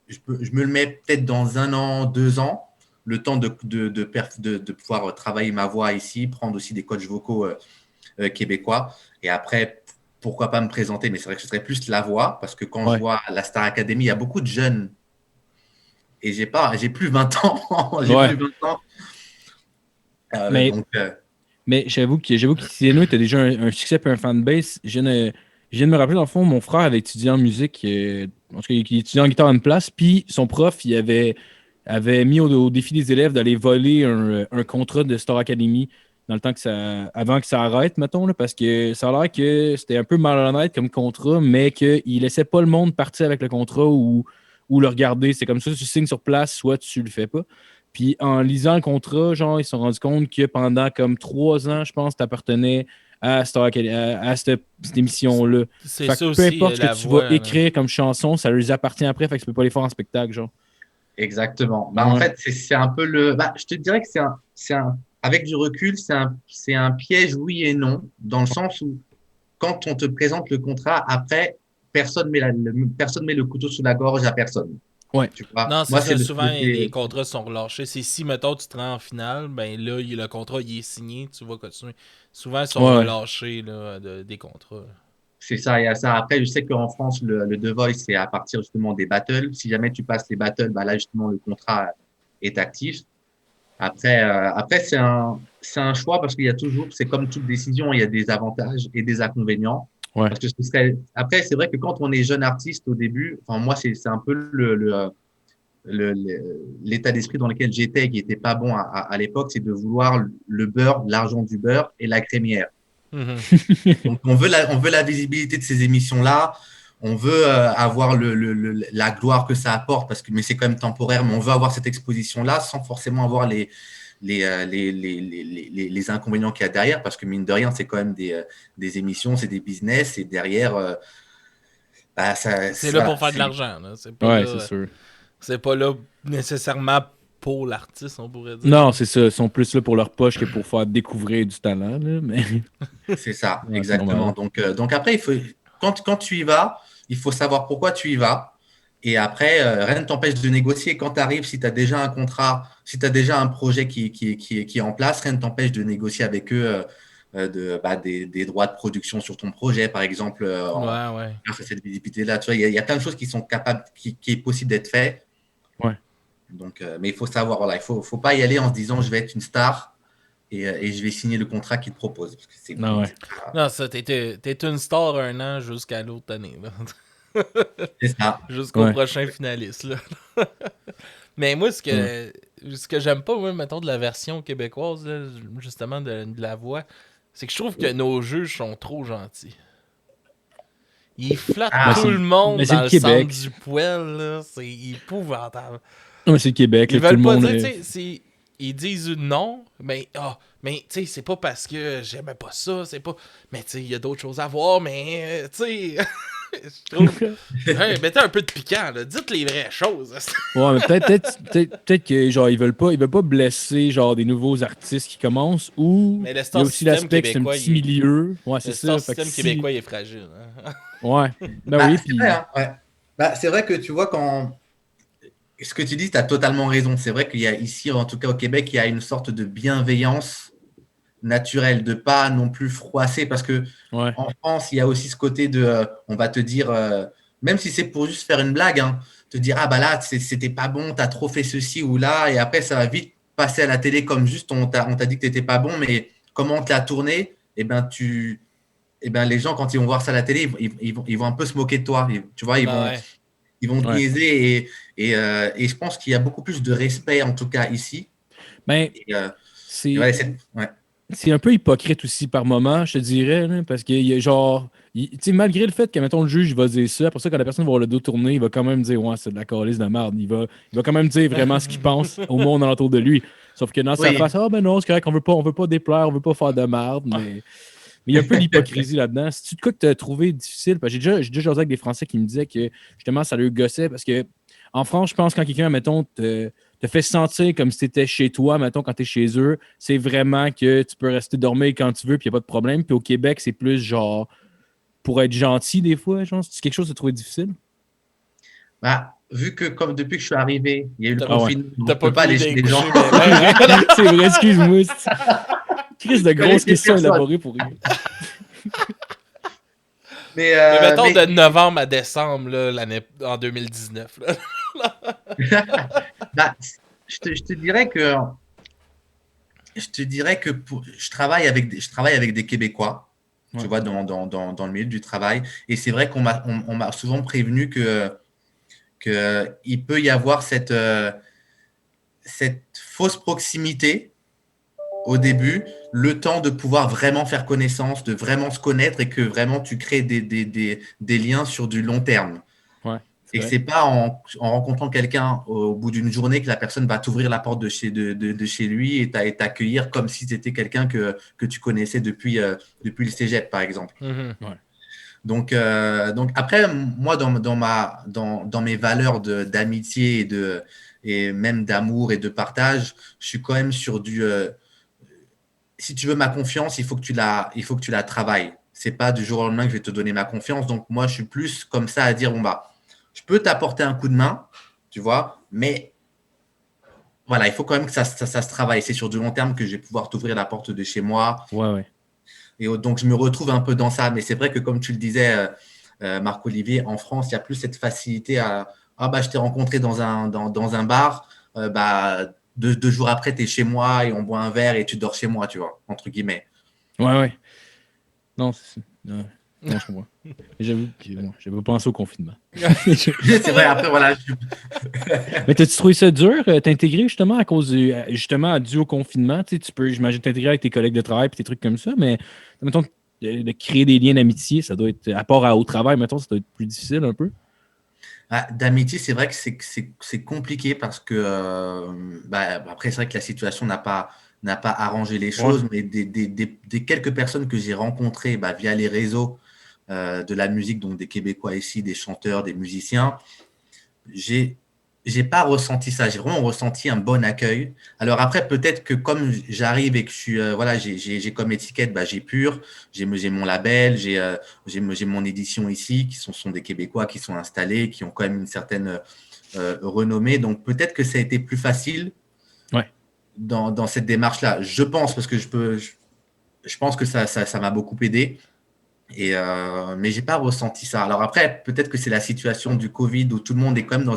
je me le mets peut-être dans 1 an, 2 ans, le temps de pouvoir travailler ma voix ici, prendre aussi des coachs vocaux québécois. Et après, pourquoi pas me présenter, mais c'est vrai que ce serait plus la voix, parce que quand je Ouais. vois la Star Academy, il y a beaucoup de jeunes et j'ai plus 20 ans. J'ai Ouais. plus 20 ans. Mais, Donc, mais j'avoue que Cyrano, t'as déjà un succès et un fanbase. Je viens de me rappeler, dans le fond, mon frère avait étudié en musique, en tout cas, il étudiait en guitare à une place, puis son prof, avait mis au défi des élèves d'aller voler un contrat de Star Academy dans le temps avant que ça arrête, mettons, là, parce que ça a l'air que c'était un peu malhonnête comme contrat, mais qu'il laissait pas le monde partir avec le contrat ou le regarder. C'est comme ça, tu signes sur place, soit tu le fais pas. Puis en lisant le contrat, genre, ils se sont rendus compte que pendant comme 3 ans, je pense, tu appartenais à, à cette émission-là. C'est Fait que ça peu aussi, importe ce que la tu vas voix, là. écrire comme chanson, ça leur appartient après, fait que tu peux pas les faire en spectacle, genre. exactement. Bah, en Ouais. fait, c'est un peu le. Bah, je te dirais que avec du recul, c'est un piège, oui et non, dans le sens où quand on te présente le contrat, après, personne met le couteau sous la gorge à personne. Ouais. Tu vois? Non, c'est Moi, c'est ça. le Souvent, les côté. contrats sont relâchés. C'est si, mettons, tu te rends en finale, ben là, le contrat, il est signé, tu vas continuer. Souvent, ils sont Ouais, ouais. relâchés, là, des contrats. C'est ça, il y a ça. Après, je sais qu'en France, le The Voice, c'est à partir justement des battles. Si jamais tu passes les battles, bah là, justement, le contrat est actif. Après c'est un choix parce qu'il y a toujours, c'est comme toute décision, il y a des avantages et des inconvénients. Ouais. Parce que après, c'est vrai que quand on est jeune artiste au début, enfin, moi, c'est un peu l'état d'esprit dans lequel j'étais, qui était pas bon à l'époque, c'est de vouloir le beurre, l'argent du beurre et la crémière. Mhm. Donc, on veut la visibilité de ces émissions-là. On veut avoir la gloire que ça apporte, mais c'est quand même temporaire, mais on veut avoir cette exposition-là sans forcément avoir les inconvénients qu'il y a derrière, parce que mine de rien, c'est quand même des émissions, c'est des business, et derrière, bah, C'est là voilà, pour faire de l'argent, là. Ouais, c'est sûr. C'est pas là nécessairement pour l'artiste, on pourrait dire. Non, c'est ça. Ils sont plus là pour leur poche que pour faire découvrir du talent, là, mais c'est ça, ouais, c'est exactement. normal. Donc après, quand tu y vas, il faut savoir pourquoi tu y vas. Et après, rien ne t'empêche de négocier. Quand tu arrives, si tu as déjà un contrat, si tu as déjà un projet qui est en place, rien ne t'empêche de négocier avec eux des droits de production sur ton projet, par exemple, Ouais, ouais. grâce à cette visibilité-là. Tu vois, il y a plein de choses qui sont capables, qui est possible d'être fait. Ouais. Donc, mais il faut savoir, voilà, faut pas y aller en se disant je vais être une star et je vais signer le contrat qu'ils te proposent. Parce que Non, ouais. Non, ça, t'es une star 1 an jusqu'à l'autre année, là. c'est ça. Jusqu'au Ouais. prochain finaliste, là. Mais moi, Ouais. ce que j'aime pas, moi, mettons, de la version québécoise, là, justement, de la voix, c'est que je trouve que nos juges sont trop gentils. Ils flattent Ben, Ah, tout le monde mais c'est dans le le centre Québec. du poêle, là. C'est épouvantable. Non, mais c'est le Québec, Ils là, tout veulent le pas monde. dire, tu sais, ils disent non, mais tu sais, c'est pas parce que j'aimais pas ça, c'est pas. Mais tu sais, il y a d'autres choses à voir, mais tu sais, je trouve. Hey, mettez un peu de piquant, là. Dites les vraies choses. Ouais, mais peut-être que genre ils veulent pas blesser genre des nouveaux artistes qui commencent ou Mais le il y a star aussi system l'aspect que c'est un québécois, petit milieu. Ouais, c'est le star ça. Fait que system si québécois, il est fragile. Hein. ouais. Ben bah, oui, c'est vrai, puis hein, ouais. Bah, c'est vrai que tu vois, quand ce que tu dis, tu as totalement raison. C'est vrai qu'il y a ici, en tout cas au Québec, il y a une sorte de bienveillance naturelle, de pas non plus froisser, parce que ouais. en France, il y a aussi ce côté de, on va te dire, même si c'est pour juste faire une blague, hein, te dire, ah bah là, c'était pas bon, t'as trop fait ceci ou là, et après, ça va vite passer à la télé comme juste, on t'a dit que t'étais pas bon, mais comment on te l'a tourné, les gens, quand ils vont voir ça à la télé, ils vont un peu se moquer de toi. Tu vois, Ouais. ils vont te Ouais. niaiser et je pense qu'il y a beaucoup plus de respect, en tout cas ici. Ben, Et, c'est ouais, c'est un peu hypocrite aussi par moment, je te dirais, là, parce qu'il y a genre, tu sais, malgré le fait que, mettons, le juge il va dire ça, pour ça, quand la personne va avoir le dos tourné, il va quand même dire, ouais, c'est de la calice de merde. Il va quand même dire vraiment ce qu'il pense au monde alentour de lui. Sauf que dans sa Oui. face, ah ben non, c'est correct, on veut pas déplaire, on veut pas faire de merde, mais il y a un peu d'hypocrisie là-dedans. C'est-tu de quoi que tu as trouvé difficile? Parce que j'ai déjà jasé avec des Français qui me disaient que justement ça leur gossait parce que en France, je pense quand quelqu'un, mettons, te fait sentir comme si tu étais chez toi, mettons, quand tu es chez eux, c'est vraiment que tu peux rester dormir quand tu veux, puis il n'y a pas de problème. Puis au Québec, c'est plus genre pour être gentil des fois, genre, c'est quelque chose de trouvé difficile. Bah, vu que comme depuis que je suis arrivé, il y a eu le T'as Ah ouais. confinement, donc t'as je pas peux pas pu aller chez les les gens. coucher, mais C'est vrai, excuse-moi. Crise de Je connais grosses ces questions personnes. élaborées pour rien. Mais, Mais mettons mais de novembre à décembre, là, en 2019. Là. bah, je te dirais que je travaille avec des Québécois, tu Ouais. vois, dans le milieu du travail. Et c'est vrai on m'a souvent prévenu que il peut y avoir cette fausse proximité au début, le temps de pouvoir vraiment faire connaissance, de vraiment se connaître et que vraiment tu crées des liens sur du long terme. Ouais, c'est Et vrai. c'est pas en rencontrant quelqu'un au bout d'une journée que la personne va t'ouvrir la porte de chez lui et t'accueillir comme si c'était quelqu'un que tu connaissais depuis le cégep, par exemple. Mhm. Ouais. Donc après, moi, dans mes valeurs d'amitié et même d'amour et de partage, je suis quand même sur si tu veux ma confiance, il faut que tu la travailles. C'est pas du jour au lendemain que je vais te donner ma confiance. Donc moi, je suis plus comme ça à dire, bon bah, je peux t'apporter un coup de main, tu vois, mais voilà, il faut quand même que ça se travaille. C'est sur du long terme que je vais pouvoir t'ouvrir la porte de chez moi. Ouais, ouais. Et donc, je me retrouve un peu dans ça. Mais c'est vrai que, comme tu le disais, Marc-Olivier, en France, il y a plus cette facilité à ah, bah, je t'ai rencontré dans un bar, bah, deux jours après, tu es chez moi et on boit un verre et tu dors chez moi, tu vois, entre guillemets. Ouais, ouais. Non, ouais. Non, je comprends. J'avoue que moi, j'avais pas pensé au confinement. C'est vrai, après, voilà. Mais t'as-tu trouvé ça dur, t'intégrer justement à cause justement dû au confinement? Tu sais, tu peux, j'imagine, t'intégrer avec tes collègues de travail et des trucs comme ça, mais mettons, de créer des liens d'amitié, ça doit être, à part au travail, mettons, ça doit être plus difficile un peu. Ah, d'amitié, c'est vrai que c'est compliqué parce que, bah, après, c'est vrai que la situation n'a pas arrangé les Ouais. choses, mais des quelques personnes que j'ai rencontrées bah, via les réseaux de la musique, donc des Québécois ici, des chanteurs, des musiciens, j'ai j'ai pas ressenti ça. J'ai vraiment ressenti un bon accueil. Alors après, peut-être que comme j'arrive et que je suis, voilà, j'ai comme étiquette, bah, j'ai Pur, j'ai mon label, j'ai mon édition ici, qui sont des Québécois qui sont installés, qui ont quand même une certaine renommée. Donc peut-être que ça a été plus facile Ouais. dans cette démarche-là. Je pense, parce que je pense que ça m'a beaucoup aidé. Mais j'ai pas ressenti ça. Alors après, peut-être que c'est la situation du Covid où tout le monde est quand même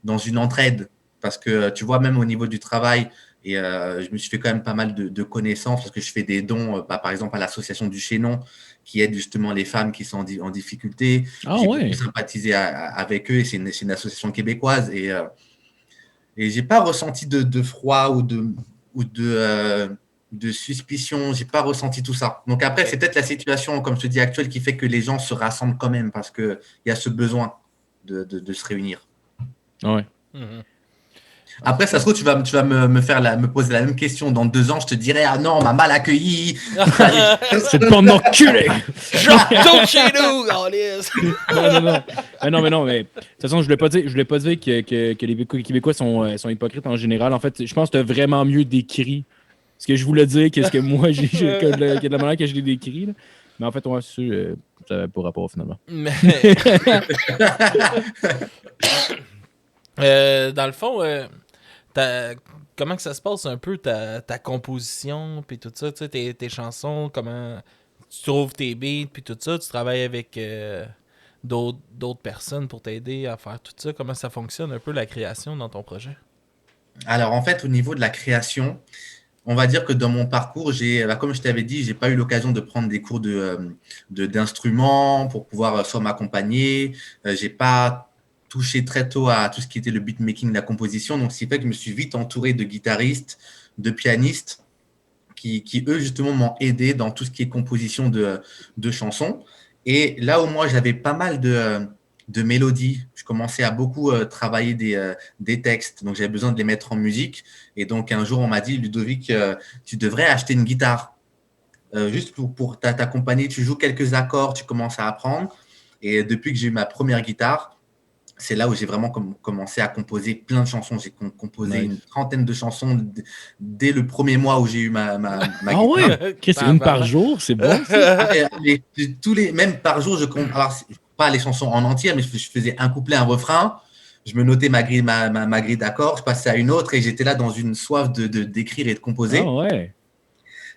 dans une entraide. Parce que tu vois, même au niveau du travail, je me suis fait quand même pas mal de connaissances parce que je fais des dons, bah, par exemple, à l'association du Chaînon, qui aide justement les femmes qui sont en difficulté. Ah J'ai beaucoup ouais. sympathisé avec eux et c'est une association québécoise. Et j'ai pas ressenti de froid ou de suspicion. J'ai pas ressenti tout ça. Donc après, c'est peut-être la situation, comme je te dis, actuelle qui fait que les gens se rassemblent quand même parce qu'il y a ce besoin de se réunir. Ouais. Mhm. Après, ça se trouve, tu vas me poser la même question dans 2 ans. Je te dirai, ah non, on m'a mal accueilli. Cette bande d'enculés! Je retourne chez nous, câlisse! Non, non, non. Mais non, mais de toute façon, je voulais pas dire que les Québécois sont hypocrites en général. En fait, je pense que tu as vraiment mieux décrit ce que je voulais dire que ce que moi, que de la manière que je l'ai décrit. Là. Mais en fait, ouais, c'est sûr, ça n'avait pas rapport finalement. Mais dans le fond, comment que ça se passe un peu ta composition puis tout ça, tu sais, tes chansons, comment tu trouves tes beats puis tout ça, tu travailles avec d'autres personnes pour t'aider à faire tout ça? Comment ça fonctionne un peu la création dans ton projet? Alors, en fait, au niveau de la création, on va dire que dans mon parcours, comme je t'avais dit, j'ai pas eu l'occasion de prendre des cours d'instruments pour pouvoir soit m'accompagner. J'ai pas touché très tôt à tout ce qui était le beatmaking, la composition. Donc, ce qui fait que je me suis vite entouré de guitaristes, de pianistes qui eux, justement, m'ont aidé dans tout ce qui est composition de chansons. Et là où moi, j'avais pas mal de mélodies, je commençais à beaucoup travailler des textes. Donc, j'avais besoin de les mettre en musique. Et donc, un jour, on m'a dit, Ludovic, tu devrais acheter une guitare. Juste pour t'accompagner, tu joues quelques accords, tu commences à apprendre. Et depuis que j'ai eu ma première guitare, c'est là où j'ai vraiment commencé à composer plein de chansons. J'ai composé une trentaine de chansons dès le premier mois où j'ai eu ma Ah guitare. ouais? C'est une par jour, c'est bon ça? Même par jour, alors, pas les chansons en entière, mais je faisais un couplet, un refrain. Je me notais ma grille d'accords, je passais à une autre et j'étais là dans une soif d'écrire et de composer. Ah ouais.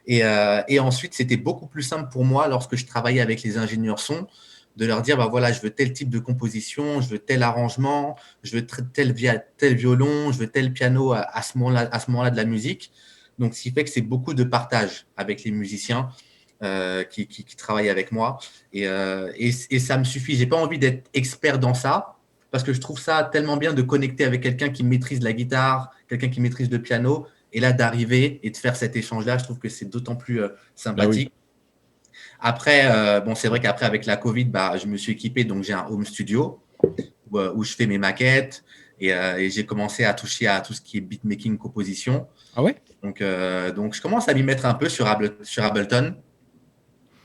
Et ensuite, c'était beaucoup plus simple pour moi lorsque je travaillais avec les ingénieurs son de leur dire, bah voilà, je veux tel type de composition, je veux tel arrangement, je veux tel violon, je veux tel piano à ce moment-là de la musique. Donc, ce qui fait que c'est beaucoup de partage avec les musiciens qui travaillent avec moi. Et ça me suffit. J'ai pas envie d'être expert dans ça parce que je trouve ça tellement bien de connecter avec quelqu'un qui maîtrise la guitare, quelqu'un qui maîtrise le piano. Et là, d'arriver et de faire cet échange-là, je trouve que c'est d'autant plus sympathique. Ah oui. Après, c'est vrai qu'après, avec la Covid, je me suis équipé. Donc, j'ai un home studio où je fais mes maquettes et j'ai commencé à toucher à tout ce qui est beatmaking, composition. Ah ouais? Donc, je commence à m'y mettre un peu sur Ableton.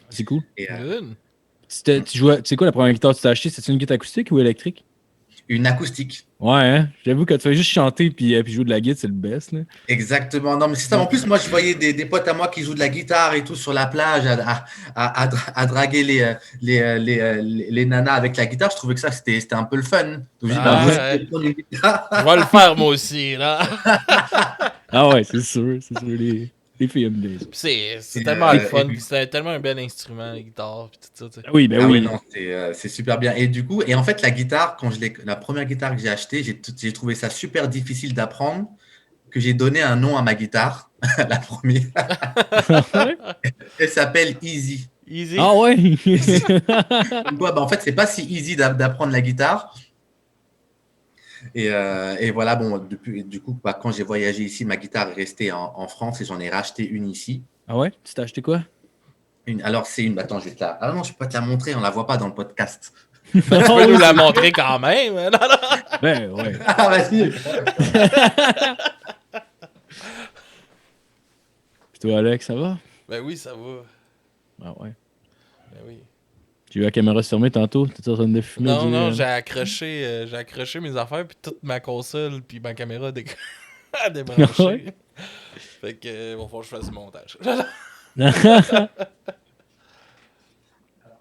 C'est cool. Et, Good. Tu jouais, c'est quoi la première guitare que tu t'as achetée? C'est une guitare acoustique ou électrique? une acoustique. Ouais, hein? J'avoue, quand tu fais juste chanter puis jouer de la guitare, c'est le best. Là. Exactement. Non, mais c'est ça. En plus, moi, je voyais des potes à moi qui jouent de la guitare et tout sur la plage à draguer les nanas avec la guitare. Je trouvais que ça, c'était un peu le fun. Donc, je dis, Ouais. Je vais le faire moi aussi, là. Ah ouais, c'est sûr. C'est sûr. Les filles aiment bien ça. C'est tellement le fun, puis c'est tellement un bel instrument, la guitare, puis tout ça, tu sais. Ah oui, ben oui. Non, c'est super bien. Et du coup, en fait, la guitare, la première guitare que j'ai achetée, j'ai trouvé ça super difficile d'apprendre, que j'ai donné un nom à ma guitare, la première. Elle s'appelle Easy. Easy. Ah ouais? Donc, ouais, en fait, c'est pas si easy d'apprendre la guitare. Et voilà, bon, du coup, quand j'ai voyagé ici, ma guitare est restée en France et j'en ai racheté une ici. Ah ouais? Tu t'as acheté quoi? Alors, c'est une. Attends, je vais te la. Ah non, je peux pas te la montrer, on la voit pas dans le podcast. Tu peux nous la montrer quand même. Non, non. Ben ouais. Ah, vas-y. Puis toi, Alex, ça va? Ben oui, ça va. Ah ouais. Ben oui. J'ai eu la caméra fermée tantôt. T'es en train de fumer? Non, j'ai accroché mes affaires, puis toute ma console, puis ma caméra a débranché. Ouais. Fait que, bon, faut que je fasse du montage. Je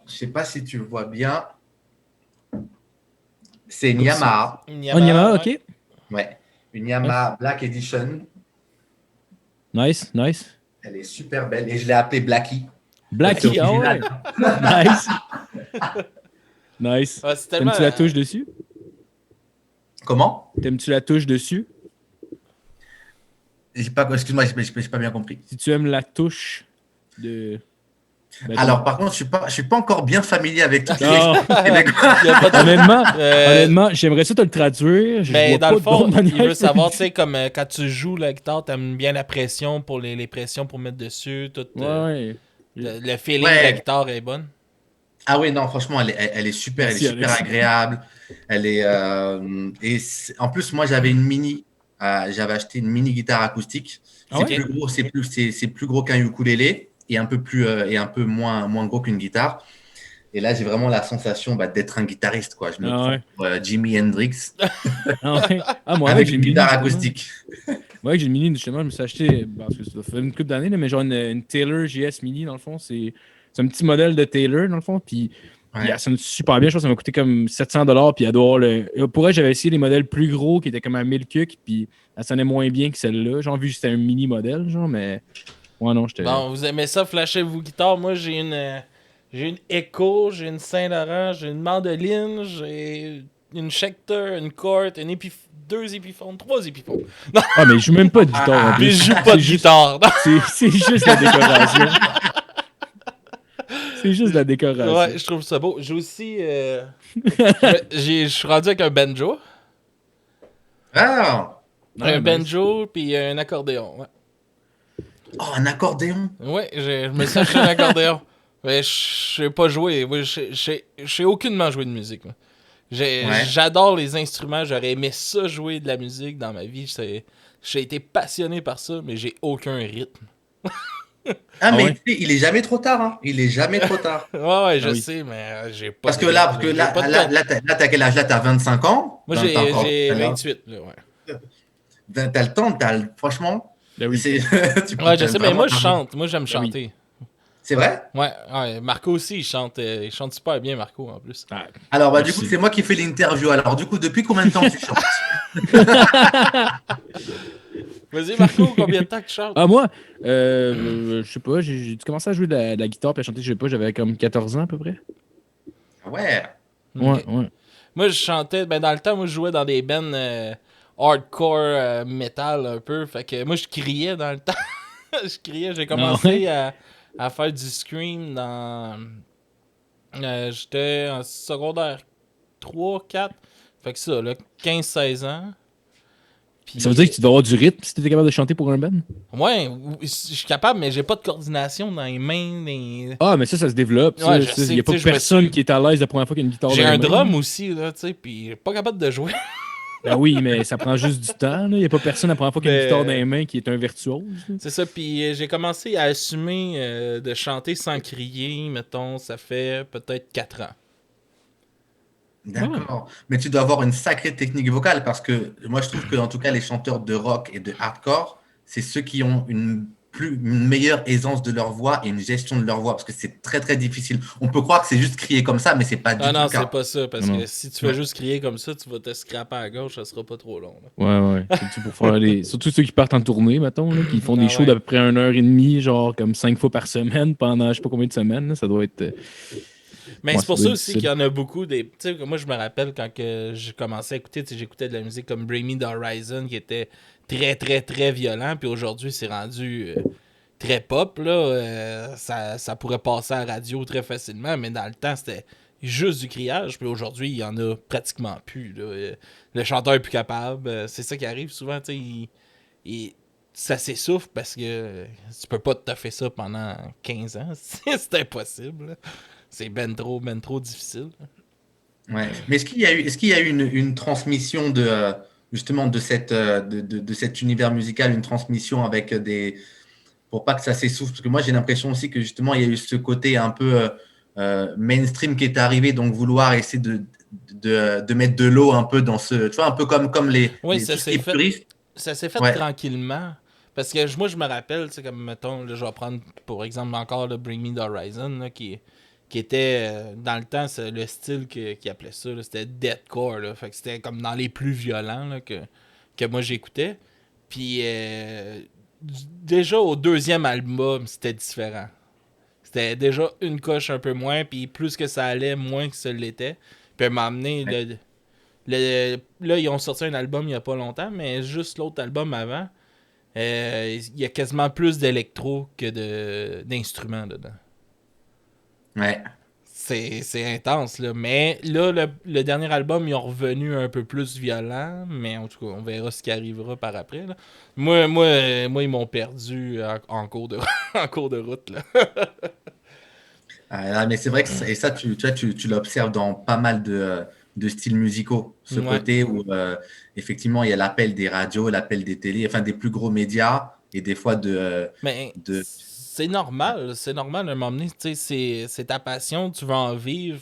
sais pas si tu le vois bien. C'est une Yamaha. On y va, ok. Ouais. Une Yamaha Black Edition. Nice. Elle est super belle et je l'ai appelée Blackie. Blackie, C'est ah ouais. original. Nice. Ah, c'est tellement... T'aimes-tu la touche dessus? Comment? T'aimes-tu la touche dessus? Excuse-moi, j'ai pas bien compris. Si tu aimes la touche de... Ben, Alors, par contre, je suis pas encore bien familier avec toutes les Non. expressions québécoises. Honnêtement, j'aimerais ça te le traduire. Je Mais vois dans pas le fond, d'autre manière il veut de savoir, le tu sais, comme quand tu joues la guitare, t'aimes bien la pression pour les pressions pour mettre dessus, tout Ouais. le feeling Ouais. de la guitare est bonne. Ah oui, non, franchement, elle est super, Merci, elle est super Alex. agréable. Elle est, en plus, moi, j'avais j'avais acheté une mini guitare acoustique. Ah C'est ouais? plus gros, c'est plus gros qu'un ukulélé et un peu moins gros qu'une guitare. Et là, j'ai vraiment la sensation d'être un guitariste, quoi. Je me prends pour Jimi Hendrix Ah ouais. Ah, moi, avec j'ai une mini, guitare justement. acoustique. Ouais, j'ai une mini, justement, je me suis acheté, parce que ça fait une couple d'années, là, mais genre une Taylor GS Mini, dans le fond. C'est un petit modèle de Taylor, dans le fond. Puis Ouais. elle sonne super bien. Je pense que ça m'a coûté comme 700$. Puis elle doit avoir pour elle, j'avais essayé les modèles plus gros qui étaient comme à 1000 cucs. Puis elle sonnait moins bien que celle-là. Genre, vu que c'était un mini modèle, genre, mais. Ouais, non, j'étais. Bon, vous aimez ça, flasher vos guitares. Moi, j'ai une J'ai une Echo, j'ai une Saint-Laurent, j'ai une mandoline, j'ai une Schecter, une Cort, deux Epiphones, trois Epiphones. Ah, mais je joue même pas de guitare en Mais plus. je joue pas de C'est juste- guitare. C'est juste la décoration. C'est juste la décoration. Ouais, je trouve ça beau. J'ai aussi... je suis rendu avec un banjo. Ah! Un nice. banjo, puis un accordéon. Ouais, Oh, un accordéon! ouais je me suis acheté un accordéon. Mais je sais pas jouer. Moi, je sais aucunement jouer de musique. Moi. Ouais. J'adore les instruments. J'aurais aimé ça jouer de la musique dans ma vie. J'ai été passionné par ça, mais j'ai aucun rythme. Ah, mais ouais? tu sais, il est jamais trop tard, hein. Il est jamais trop tard. Ouais, je Ah oui. sais, mais j'ai pas Parce de que là, rythme, parce que j'ai là, pas de là, corde. là, t'as quel âge? Là, t'as 25 ans? Moi, 20 ans, j'ai alors. 28. Là, ouais. T'as le temps, franchement, Ben oui. Ouais, je sais, mais moi, je chante. chante. Moi, j'aime Ah oui. chanter. C'est vrai? Ouais, Marco aussi, il chante super bien, Marco, en plus. Ah, Alors, bah, du merci. coup, c'est moi qui fais l'interview. Alors, du coup, depuis combien de temps tu chantes? Vas-y, Marco, combien de temps que tu chantes? Ah, moi, je sais pas, j'ai commencé à jouer de la guitare puis à chanter, je sais pas, j'avais comme 14 ans à peu près. Ouais. Ouais, Ok. ouais. Moi, je chantais, ben dans le temps, moi, je jouais dans des bands hardcore metal un peu. Fait que moi, je criais dans le temps. Je criais, j'ai commencé ouais? à faire du scream dans. J'étais en secondaire 3, 4. Fait que ça, là, 15-16 ans. Puis, Ça veut dire que tu dois avoir du rythme si t'étais capable de chanter pour un band? ouais, je suis capable, mais j'ai pas de coordination dans les mains. Ah, mais ça se développe. Ouais, je Il sais, n'y a pas tu sais, je me personne suis- qui est à l'aise la première fois qu'il y a une guitare J'ai dans les un mains. drum aussi, là, tu sais, puis pas capable de jouer. Ben oui, mais ça prend juste du temps. Il n'y a pas personne la première fois qu'il y a une Mais- guitare dans les mains qui est un virtuose. Là. C'est ça, puis j'ai commencé à assumer de chanter sans crier, mettons, ça fait peut-être 4 ans. D'accord. Mais tu dois avoir une sacrée technique vocale parce que moi, je trouve que, en tout cas, les chanteurs de rock et de hardcore, c'est ceux qui ont une meilleure aisance de leur voix et une gestion de leur voix parce que c'est très, très difficile. On peut croire que c'est juste crier comme ça, mais c'est pas du Ah tout non, le cas. c'est pas ça, parce Non. que si tu fais juste crier comme ça, tu vas te scraper à gauche, ça sera pas trop long. Là. Ouais. Surtout, pour faire surtout ceux qui partent en tournée, mettons, là, qui font Ah des shows ouais. d'à peu près 1 heure et demie, genre comme 5 fois par semaine pendant je sais pas combien de semaines. Là, ça doit être. Mais Ouais, c'est pour ça ça doit être aussi difficile. qu'il y en a beaucoup des. Tu sais, moi je me rappelle quand que j'ai commencé à écouter, tu sais, j'écoutais de la musique comme Bring Me the Horizon qui était très très très violent, puis aujourd'hui c'est rendu très pop, là. Ça pourrait passer à la radio très facilement, mais dans le temps c'était juste du criage, puis aujourd'hui il y en a pratiquement plus. Là. Le chanteur est plus capable, c'est ça qui arrive souvent, tu sais, ça s'essouffle parce que tu peux pas te faire ça pendant 15 ans, c'est impossible. Là. C'est ben trop difficile. Ouais. Mais est-ce qu'il y a eu une transmission de justement de cet univers musical, une transmission avec pour pas que ça s'essouffle? Parce que moi, j'ai l'impression aussi que justement, il y a eu ce côté un peu mainstream qui est arrivé, donc vouloir essayer de mettre de l'eau un peu dans tu vois, un peu comme Oui, tout ce qui est puriste. ça s'est fait Ouais. tranquillement. Parce que moi, je me rappelle, c'est comme, mettons, là, je vais prendre pour exemple encore le Bring Me the Horizon, là, qui était, dans le temps, c'est le style qui appelait ça, là, c'était deathcore. Là, fait que c'était comme dans les plus violents là, que moi j'écoutais. Puis déjà au deuxième album, c'était différent. C'était déjà une coche un peu moins, puis plus que ça allait, moins que ça l'était. Puis à m'a amené là, ils ont sorti un album il y a pas longtemps, mais juste l'autre album avant, il y a quasiment plus d'électro que d'instruments dedans. Ouais. C'est intense, là. Mais là, le dernier album, ils ont revenu un peu plus violent. Mais en tout cas, on verra ce qui arrivera par après. Là. Moi, ils m'ont perdu en cours de, en cours de route. Là. Ah, mais c'est vrai que et ça, tu vois, tu l'observes dans pas mal de styles musicaux. Ce Ouais. côté où, effectivement, il y a l'appel des radios, l'appel des télés, enfin des plus gros médias, et des fois Mais de- c'est normal. C'est normal à un moment donné. Tu sais, c'est ta passion. Tu veux en vivre.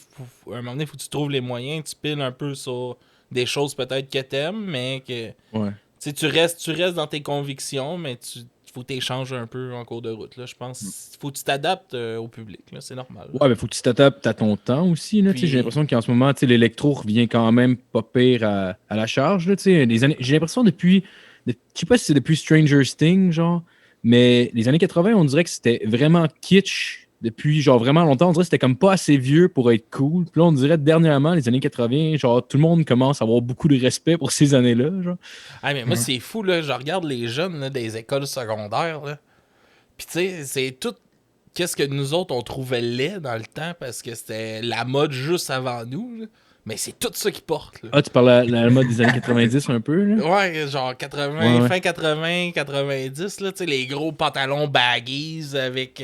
À un moment donné, il faut que tu trouves les moyens. Tu piles un peu sur des choses peut-être que t'aimes, mais que Ouais. tu sais, tu restes dans tes convictions, mais faut que tu échanges un peu en cours de route. Là. Je pense faut que tu t'adaptes au public. Là. C'est normal. Ouais, mais faut que tu t'adaptes à ton temps aussi. Là, tu sais, Puis- j'ai l'impression qu'en ce moment, tu sais, l'électro revient quand même pas pire à la charge. Là, tu sais. J'ai l'impression je sais pas si c'est depuis Stranger Things, genre, mais les années 80, on dirait que c'était vraiment kitsch depuis genre vraiment longtemps. On dirait que c'était comme pas assez vieux pour être cool. Puis là, on dirait dernièrement, les années 80, genre tout le monde commence à avoir beaucoup de respect pour ces années-là. Genre. Ah, mais moi, c'est fou, là. Je regarde les jeunes là, des écoles secondaires, là. Puis, tu sais, c'est tout. Qu'est-ce que nous autres, on trouvait laid dans le temps parce que c'était la mode juste avant nous, là. Mais c'est tout ça qu'ils portent, là. Ah, tu parles la mode des années 90 un peu, là? Ouais, genre 80, Ouais. fin 80, 90, là, tu sais, les gros pantalons baggies avec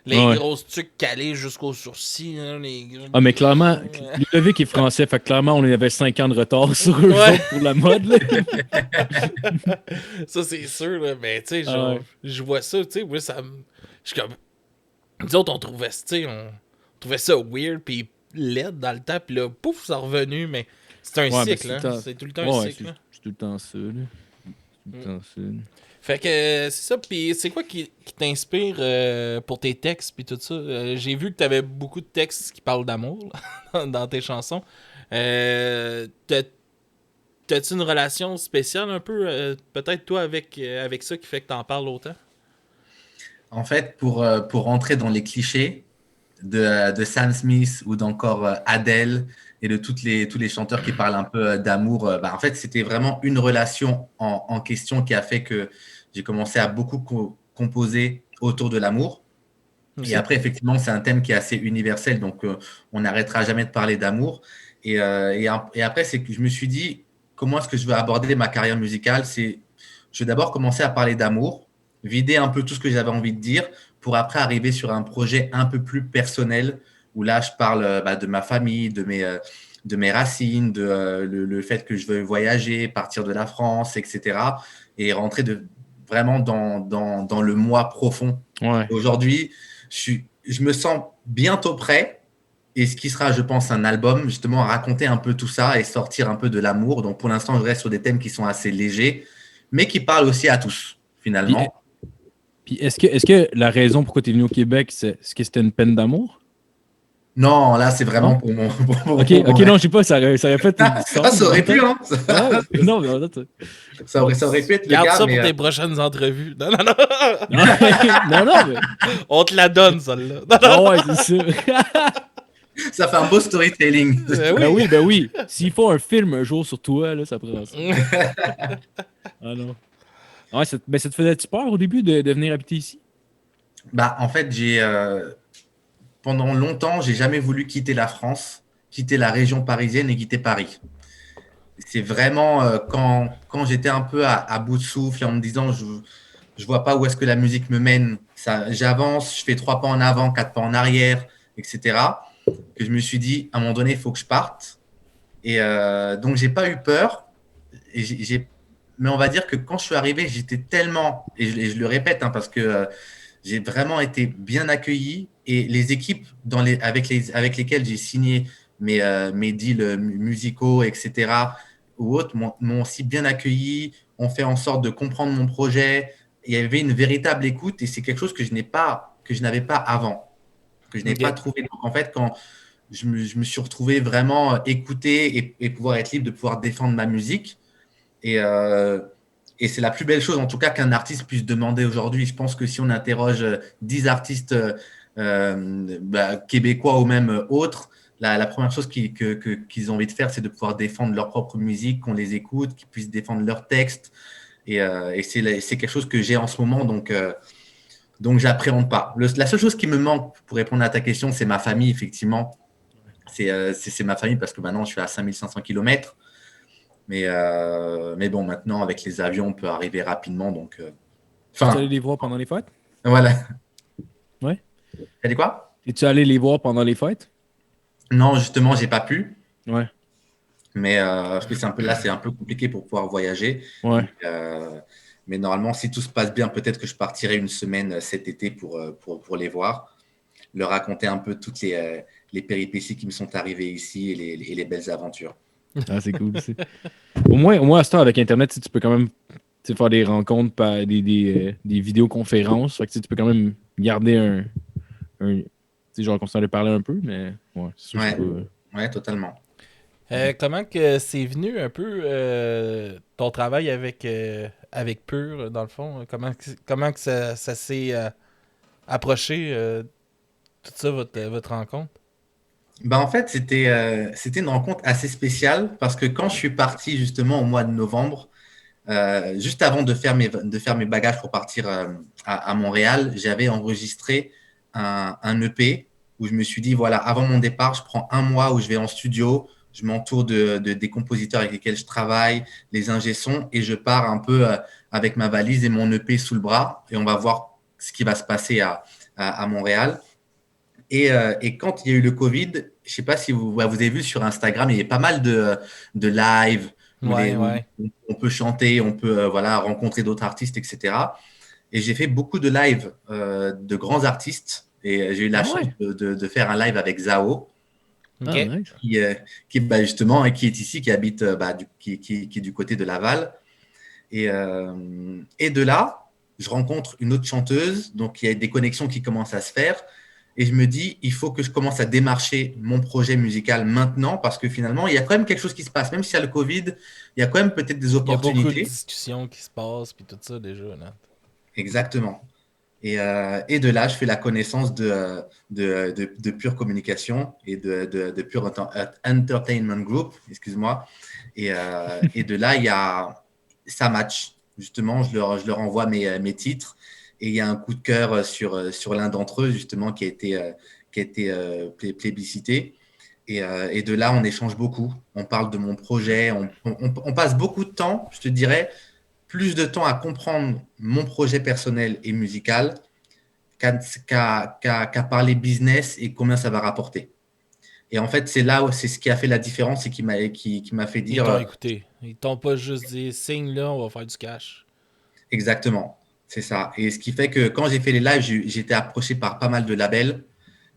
les Ouais. grosses tuques calées jusqu'aux sourcils, là, les... Ah, mais clairement, Ludovic est français, fait que clairement, on avait 5 ans de retard sur eux Ouais. autres pour la mode, là. Ça, c'est sûr, là, mais tu sais, Ah genre, ouais. je vois ça, tu sais, moi, ça me... Je suis comme... Nous autres, on trouvait, tu sais, on trouvait ça weird, puis laid dans le temps, puis là, pouf, ça revenu, mais c'est un Ouais, mais cycle, c'est hein. tout le temps- C'est tout le temps un Ouais, cycle, hein. c'est tout le temps ça, là. C'est tout le temps ça. Fait que c'est ça, puis c'est quoi qui t'inspire pour tes textes puis tout ça? J'ai vu que t'avais beaucoup de textes qui parlent d'amour là, dans tes chansons. T'as-tu une relation spéciale un peu, peut-être toi, avec ça qui fait que t'en parles autant? En fait, pour rentrer dans les clichés de Sam Smith ou d'encore Adele et de tous les chanteurs qui parlent un peu d'amour, en fait, c'était vraiment une relation en question qui a fait que j'ai commencé à beaucoup composer autour de l'amour. Aussi? Et après, effectivement, c'est un thème qui est assez universel, donc on n'arrêtera jamais de parler d'amour. Et après, c'est que je me suis dit, comment est-ce que je veux aborder ma carrière musicale? Je vais d'abord commencer à parler d'amour, vider un peu tout ce que j'avais envie de dire, pour après arriver sur un projet un peu plus personnel, où là, je parle de ma famille, de mes racines, le fait que je veux voyager, partir de la France, etc. Et rentrer vraiment dans le moi profond. Ouais. Aujourd'hui, je me sens bientôt prêt. Et ce qui sera, je pense, un album, justement, à raconter un peu tout ça et sortir un peu de l'amour. Donc, pour l'instant, je reste sur des thèmes qui sont assez légers, mais qui parlent aussi à tous, finalement. Puis est-ce que la raison pourquoi tu es venu au Québec, c'est est-ce que c'était une peine d'amour? Non, là, c'est vraiment Non? pour mon. Ok, non, je sais pas, ça aurait fait une Ça aurait pu, hein. Ouais, non, mais en fait, Ça aurait pu être le Garde cas, ça mais pour tes prochaines entrevues. Non, non, non. non, mais. On te la donne, celle-là. Non, non. Ah ouais, c'est ça. ça fait un beau storytelling. Ben oui. S'il faut un film un jour sur toi, là, ça prend ça. Ah non. Ouais, ça te faisait-tu peur au début de venir habiter ici? En fait, pendant longtemps, j'ai jamais voulu quitter la France, quitter la région parisienne et quitter Paris. C'est vraiment quand j'étais un peu à bout de souffle et en me disant je vois pas où est-ce que la musique me mène. J'avance, je fais 3 pas en avant, 4 pas en arrière, etc. Que je me suis dit à un moment donné, il faut que je parte. Et donc j'ai pas eu peur. Mais on va dire que quand je suis arrivé, j'étais tellement, et je le répète, hein, parce que j'ai vraiment été bien accueilli et les équipes avec lesquelles j'ai signé mes deals musicaux, etc., ou autres, m'ont aussi bien accueilli, ont fait en sorte de comprendre mon projet. Il y avait une véritable écoute et c'est quelque chose que je n'avais pas avant, que je n'ai pas trouvé. Donc, en fait, quand je me suis retrouvé vraiment écouté et pouvoir être libre de pouvoir défendre ma musique. Et c'est la plus belle chose, en tout cas, qu'un artiste puisse demander aujourd'hui. Je pense que si on interroge 10 artistes québécois ou même autres, la première chose qu'ils ont envie de faire, c'est de pouvoir défendre leur propre musique, qu'on les écoute, qu'ils puissent défendre leurs textes. Et c'est quelque chose que j'ai en ce moment, donc j'appréhende pas. La seule chose qui me manque, pour répondre à ta question, c'est ma famille, effectivement. C'est ma famille parce que maintenant, je suis à 5500 km. Mais bon, maintenant, avec les avions, on peut arriver rapidement. Donc, Tu es allé les voir pendant les fêtes? Voilà. Ouais. T'as dit quoi? Es-tu allé les voir pendant les fêtes? Non, justement, j'ai pas pu. Ouais. Mais parce que c'est un peu compliqué pour pouvoir voyager. Ouais. Mais normalement, si tout se passe bien, peut-être que je partirai une semaine cet été pour les voir, leur raconter un peu toutes les péripéties qui me sont arrivées ici et les belles aventures. Ah, c'est cool. Au moins, à ce temps, avec Internet, tu peux quand même faire des rencontres, des vidéoconférences. Fait que, tu peux quand même garder genre qu'on s'en allait parler un peu, mais ouais, c'est sûr. Ouais. Que Ouais, totalement. Comment que c'est venu un peu ton travail avec Pure, dans le fond? Comment que ça s'est approché tout ça, votre rencontre? Ben, en fait, c'était une rencontre assez spéciale parce que quand je suis parti justement au mois de novembre, juste avant de faire mes bagages pour partir à Montréal, j'avais enregistré un EP où je me suis dit, voilà, avant mon départ, je prends un mois où je vais en studio, je m'entoure des compositeurs avec lesquels je travaille, les ingé sons, et je pars un peu avec ma valise et mon EP sous le bras, et on va voir ce qui va se passer à Montréal. Et quand il y a eu le Covid, je ne sais pas si vous avez vu sur Instagram, il y a pas mal de live où Ouais. on peut chanter, on peut voilà, rencontrer d'autres artistes, etc. Et j'ai fait beaucoup de live de grands artistes. Et j'ai eu la Ah chance ouais? de faire un live avec Zao, Ah, OK. nice. qui bah, justement, et qui est ici, qui habite qui est du côté de Laval. Et de là, je rencontre une autre chanteuse, donc il y a des connexions qui commencent à se faire. Et je me dis, il faut que je commence à démarcher mon projet musical maintenant, parce que finalement, il y a quand même quelque chose qui se passe. Même s'il y a le Covid, il y a quand même peut-être des Il y a beaucoup de opportunités. discussions qui se passent, puis tout ça déjà, là. Exactement. Et de là, je fais la connaissance de Pure Communication et de Pure Entertainment Group, excuse-moi. Et de là, ça match. Justement, je leur envoie mes titres et il y a un coup de cœur sur l'un d'entre eux, justement, qui a été plébiscité. Et de là, on échange beaucoup. On parle de mon projet. On passe beaucoup de temps, je te dirais, plus de temps à comprendre mon projet personnel et musical qu'à parler business et combien ça va rapporter. Et en fait, c'est ce qui a fait la différence et qui m'a fait Ils dire t'ont écouté. Ils t'ont pas juste dit signe là, on va faire du cash. exactement. C'est ça. Et ce qui fait que quand j'ai fait les lives, j'étais approché par pas mal de labels.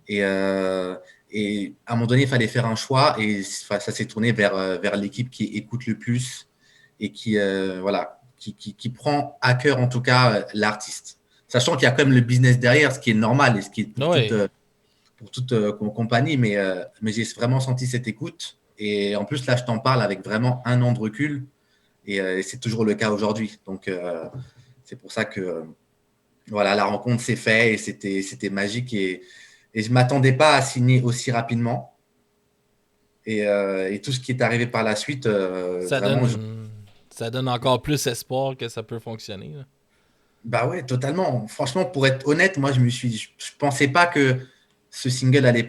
Et, euh, et à un moment donné, il fallait faire un choix. Et ça s'est tourné vers l'équipe qui écoute le plus et voilà, qui prend à cœur, en tout cas, l'artiste. Sachant qu'il y a quand même le business derrière, ce qui est normal et ce qui est Ouais. pour toute compagnie. Mais j'ai vraiment senti cette écoute. Et en plus, là, je t'en parle avec vraiment un an de recul. Et c'est toujours le cas aujourd'hui. Donc, c'est pour ça que voilà, la rencontre s'est faite et c'était magique. Et je ne m'attendais pas à signer aussi rapidement. Et tout ce qui est arrivé par la suite, Ça vraiment, donne encore plus espoir que ça peut fonctionner, là. bah ouais, totalement. Franchement, pour être honnête, moi, je ne pensais pas que ce single allait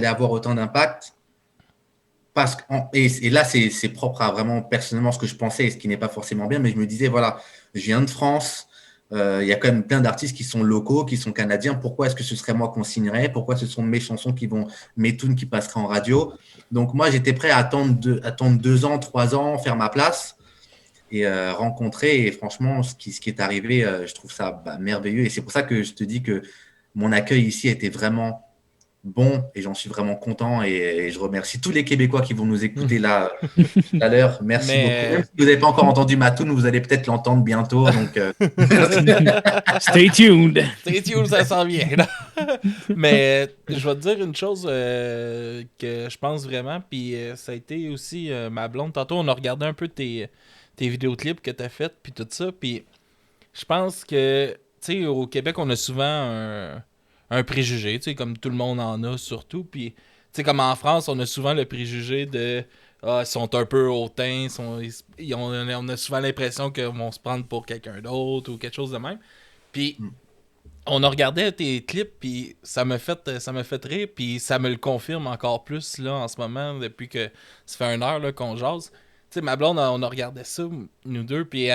avoir autant d'impact. Et là, c'est propre à vraiment personnellement ce que je pensais et ce qui n'est pas forcément bien, mais je me disais, voilà, je viens de France, il y a quand même plein d'artistes qui sont locaux, qui sont canadiens. Pourquoi est-ce que ce serait moi qu'on signerait? Pourquoi ce sont mes chansons mes tunes qui passeraient en radio? Donc moi, j'étais prêt à attendre 2 ans, 3 ans, faire ma place et rencontrer. Et franchement, ce qui est arrivé, je trouve ça merveilleux. Et c'est pour ça que je te dis que mon accueil ici était vraiment bon et j'en suis vraiment content et je remercie tous les Québécois qui vont nous écouter là tout à l'heure. Merci beaucoup. Même Mais si vous n'avez pas encore entendu ma tune, vous allez peut-être l'entendre bientôt. Donc, Stay tuned. c'est sûr, ça s'en vient, là. Mais je vais te dire une chose que je pense vraiment, puis ça a été aussi ma blonde. Tantôt, on a regardé un peu tes vidéoclips que t'as faites, puis tout ça, puis je pense que, tu sais, au Québec, on a souvent un préjugé, tu sais, comme tout le monde en a surtout, puis, tu sais, comme en France, on a souvent le préjugé de, ils sont un peu hautains, on a souvent l'impression qu'ils vont se prendre pour quelqu'un d'autre ou quelque chose de même. Puis, on a regardé tes clips, puis ça m'a fait rire, puis ça me le confirme encore plus, là, en ce moment, depuis que ça fait 1 heure, là, qu'on jase. Tu sais, ma blonde, on a regardé ça, nous deux, puis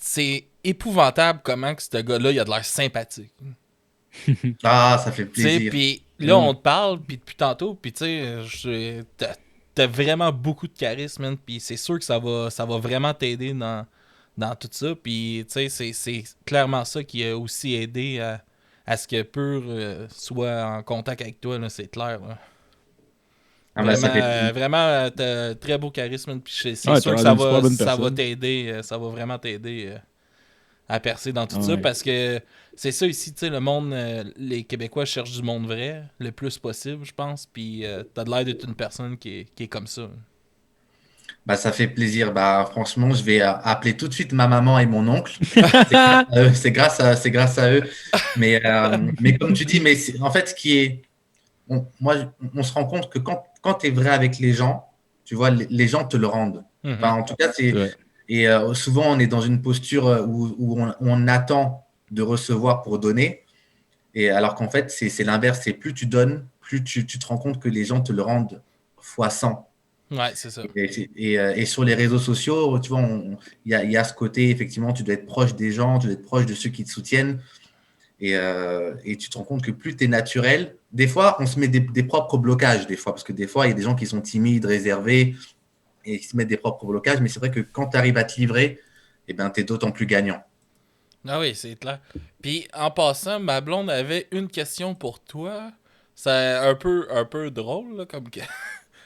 c'est épouvantable comment que ce gars-là, il a de l'air sympathique. ça fait Tu sais, plaisir. puis là, on te parle, puis depuis tantôt, puis tu sais, t'as vraiment beaucoup de charisme, man, puis c'est sûr que ça va vraiment t'aider dans tout ça, puis tu sais, c'est clairement ça qui a aussi aidé à ce que Pur soit en contact avec toi, là, c'est clair, là. Ça fait Vraiment, plaisir. vraiment, t'as très beau charisme, puis c'est Ah, sûr t'as que l'air ça d'une super va, bonne ça va personne. t'aider, ça va vraiment t'aider à percer dans tout Ah ça ouais. parce que c'est ça ici, tu sais, le monde, les Québécois cherchent du monde vrai le plus possible, je pense. Puis t'as de l'air d'être une personne qui est comme ça. Bah, ça fait plaisir. Bah, franchement, je vais appeler tout de suite ma maman et mon oncle. C'est grâce à eux. Mais comme tu dis, en fait, ce qui est, moi, on se rend compte que quand tu es vrai avec les gens, tu vois, les gens te le rendent. Enfin, en tout cas, Ouais. et souvent, on est dans une posture où on attend de recevoir pour donner. Et alors qu'en fait, c'est l'inverse. C'est plus tu donnes, plus tu te rends compte que les gens te le rendent fois 100. Ouais, c'est ça. Et sur les réseaux sociaux, tu vois, il y a ce côté, effectivement, tu dois être proche des gens, tu dois être proche de ceux qui te soutiennent. Et tu te rends compte que plus tu es naturel, des fois, on se met des propres blocages, des fois, parce que des fois, il y a des gens qui sont timides, réservés, et qui se mettent des propres blocages. Mais c'est vrai que quand tu arrives à te livrer, eh ben, tu es d'autant plus gagnant. Ah oui, c'est clair. Puis en passant, ma blonde avait une question pour toi. C'est un peu drôle, là, comme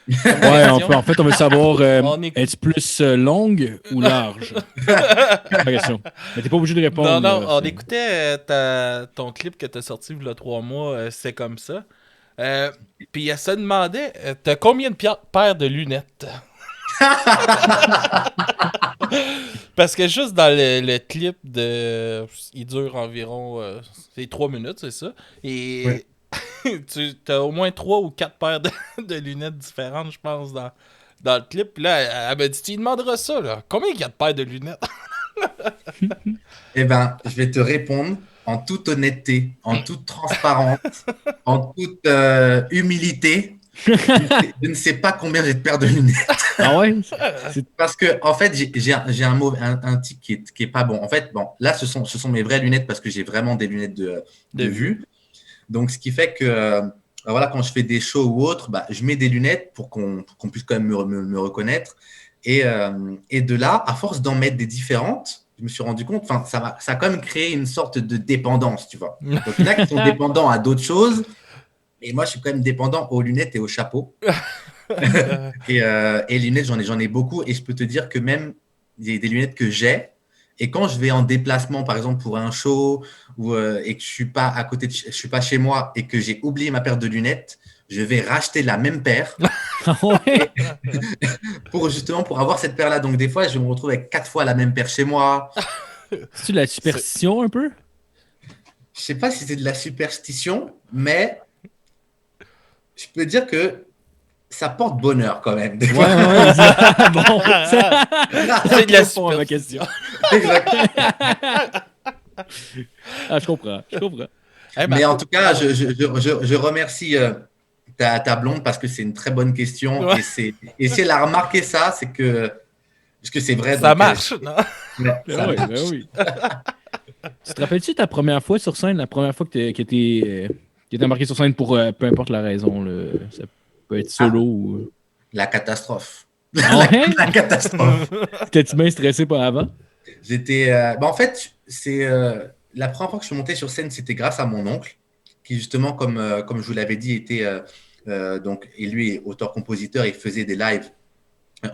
Ouais, question. en fait, on veut savoir, On est- est-ce plus longue ou large? La question. Mais t'es pas obligé de Non, répondre, non, là. on écoutait ton clip que t'as sorti il y a 3 mois, c'est comme ça. Euh, Puis elle se demandait, t'as combien de paires de lunettes? Parce que juste dans le clip il dure environ c'est 3 minutes, c'est ça. Ouais. Et tu as au moins 3 ou 4 paires de lunettes différentes, je pense, dans le clip. Puis là, elle m'a dit, tu lui demanderas ça, là. Combien il y a de paires de lunettes? Eh ben, je vais te répondre en toute honnêteté, en toute transparence, en toute humilité. Je ne sais pas combien j'ai de paires de lunettes. Ah ouais? Parce que, en fait, j'ai un tic qui est pas bon. En fait, bon, là, ce sont mes vraies lunettes parce que j'ai vraiment des lunettes De de vue. vue. Donc, ce qui fait que, voilà, quand je fais des shows ou autre, bah, je mets des lunettes pour qu'on puisse quand même me reconnaître. Et de là, à force d'en mettre des différentes, je me suis rendu compte, enfin, ça a quand même créé une sorte de dépendance, tu vois. Donc, il y en a qui sont dépendants à d'autres choses. Et moi, je suis quand même dépendant aux lunettes et au chapeau. Et les lunettes, j'en ai beaucoup. Et je peux te dire que même des lunettes que j'ai, et quand je vais en déplacement, par exemple pour un show, et que je suis pas à côté, je suis pas chez moi et que j'ai oublié ma paire de lunettes, je vais racheter la même paire Ah ouais? pour avoir cette paire-là. Donc des fois, je me retrouve avec 4 fois la même paire chez moi. C'est-tu de la superstition un peu? Je sais pas si c'est de la superstition, mais je peux dire que ça porte bonheur quand même. Ouais, ouais. Bon, ça, C'est de la répond à ma question. Exactement. Ah, je comprends, je comprends. Eh ben, Mais en tout cas, je remercie ta blonde parce que c'est une très bonne question. Ouais. Et si elle a remarqué ça, c'est que, parce que c'est vrai. ça Donc, marche, non? ouais, Ben ça oui, marche. ben oui. Tu te rappelles-tu ta première fois sur scène, la première fois que t'es embarqué sur scène pour peu importe la raison, là, ça peut être solo ou. La catastrophe. Ah ouais? La catastrophe. T'étais-tu bien stressé pas avant? J'étais. En fait, c'est la première fois que je suis monté sur scène, c'était grâce à mon oncle, qui justement, comme je vous l'avais dit, était donc, et lui est auteur-compositeur, il faisait des lives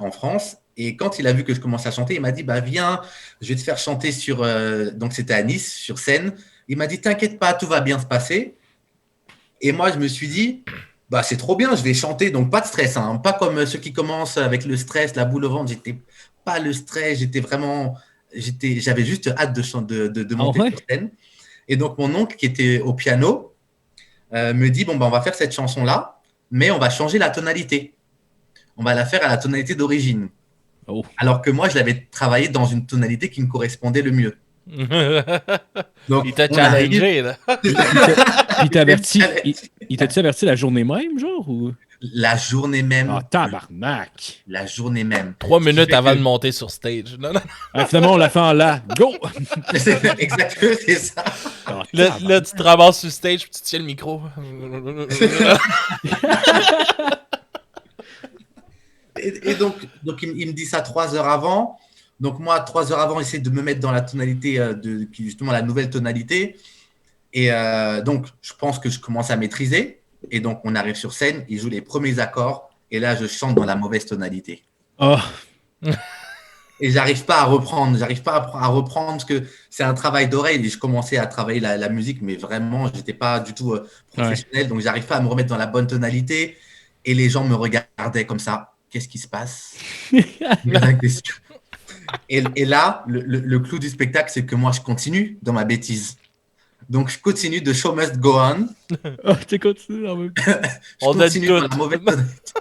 en France. Et quand il a vu que je commençais à chanter, il m'a dit, bah viens, je vais te faire chanter sur. Donc c'était à Nice, sur scène. Il m'a dit, t'inquiète pas, tout va bien se passer. Et moi, je me suis dit, bah c'est trop bien, je vais chanter, donc pas de stress, hein. Pas comme ceux qui commencent avec le stress, la boule au ventre. J'étais pas le stress, j'avais juste hâte de Ah monter ouais? sur scène. Et donc mon oncle qui était au piano me dit, bon bah on va faire cette chanson là, mais on va changer la tonalité. On va la faire à la tonalité d'origine. Oh. Alors que moi, je l'avais travaillé dans une tonalité qui me correspondait le mieux. Donc, Il t'a on arrive. challengé, là. Puis il t'a-tu averti la journée même, genre? Ou. La journée Ah, même. tabarnak! La journée même. 3 minutes Ce qui fait avant que- de monter sur stage. Non, non. Ah, finalement, on l'a fait en là. Go! Exactement, c'est ça. Ah, Là, tu te ramasses sur stage puis tu tiens le micro. Et donc il me dit ça 3 heures avant. Donc, moi, 3 heures avant, j'essaie de me mettre dans la tonalité, justement, la nouvelle tonalité. Et donc, je pense que je commence à maîtriser. Et donc, on arrive sur scène, il joue les premiers accords. Et là, je chante dans la mauvaise tonalité. Oh. Et j'arrive pas à reprendre. J'arrive pas à reprendre parce que c'est un travail d'oreille. Et je commençais à travailler la musique, mais vraiment, je n'étais pas du tout professionnel. Donc, j'arrive pas à me remettre dans la bonne tonalité. Et les gens me regardaient comme ça. qu'est-ce qui se passe? La question. Et là, le clou du spectacle, c'est que moi, je continue dans ma bêtise. Donc, je continue de Show Must Go On. Oh, tu continues en même temps. Je On donne continue dans la tout. mauvaise tonalité.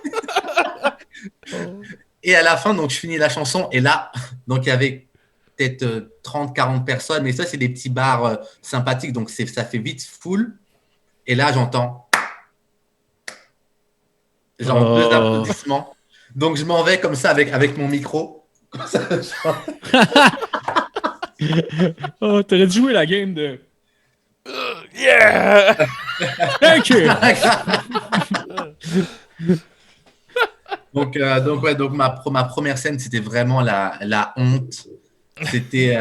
Et à la fin, donc, je finis la chanson. Et là, donc, il y avait peut-être 30-40 personnes. Mais ça, c'est des petits bars sympathiques. Donc, ça fait vite full. Et là, j'entends genre 2 applaudissements. Donc, je m'en vais comme ça avec mon micro. Comme ça, Oh, t'aurais dû jouer la game de. Yeah! Thank you! donc ma première scène, c'était vraiment la honte. C'était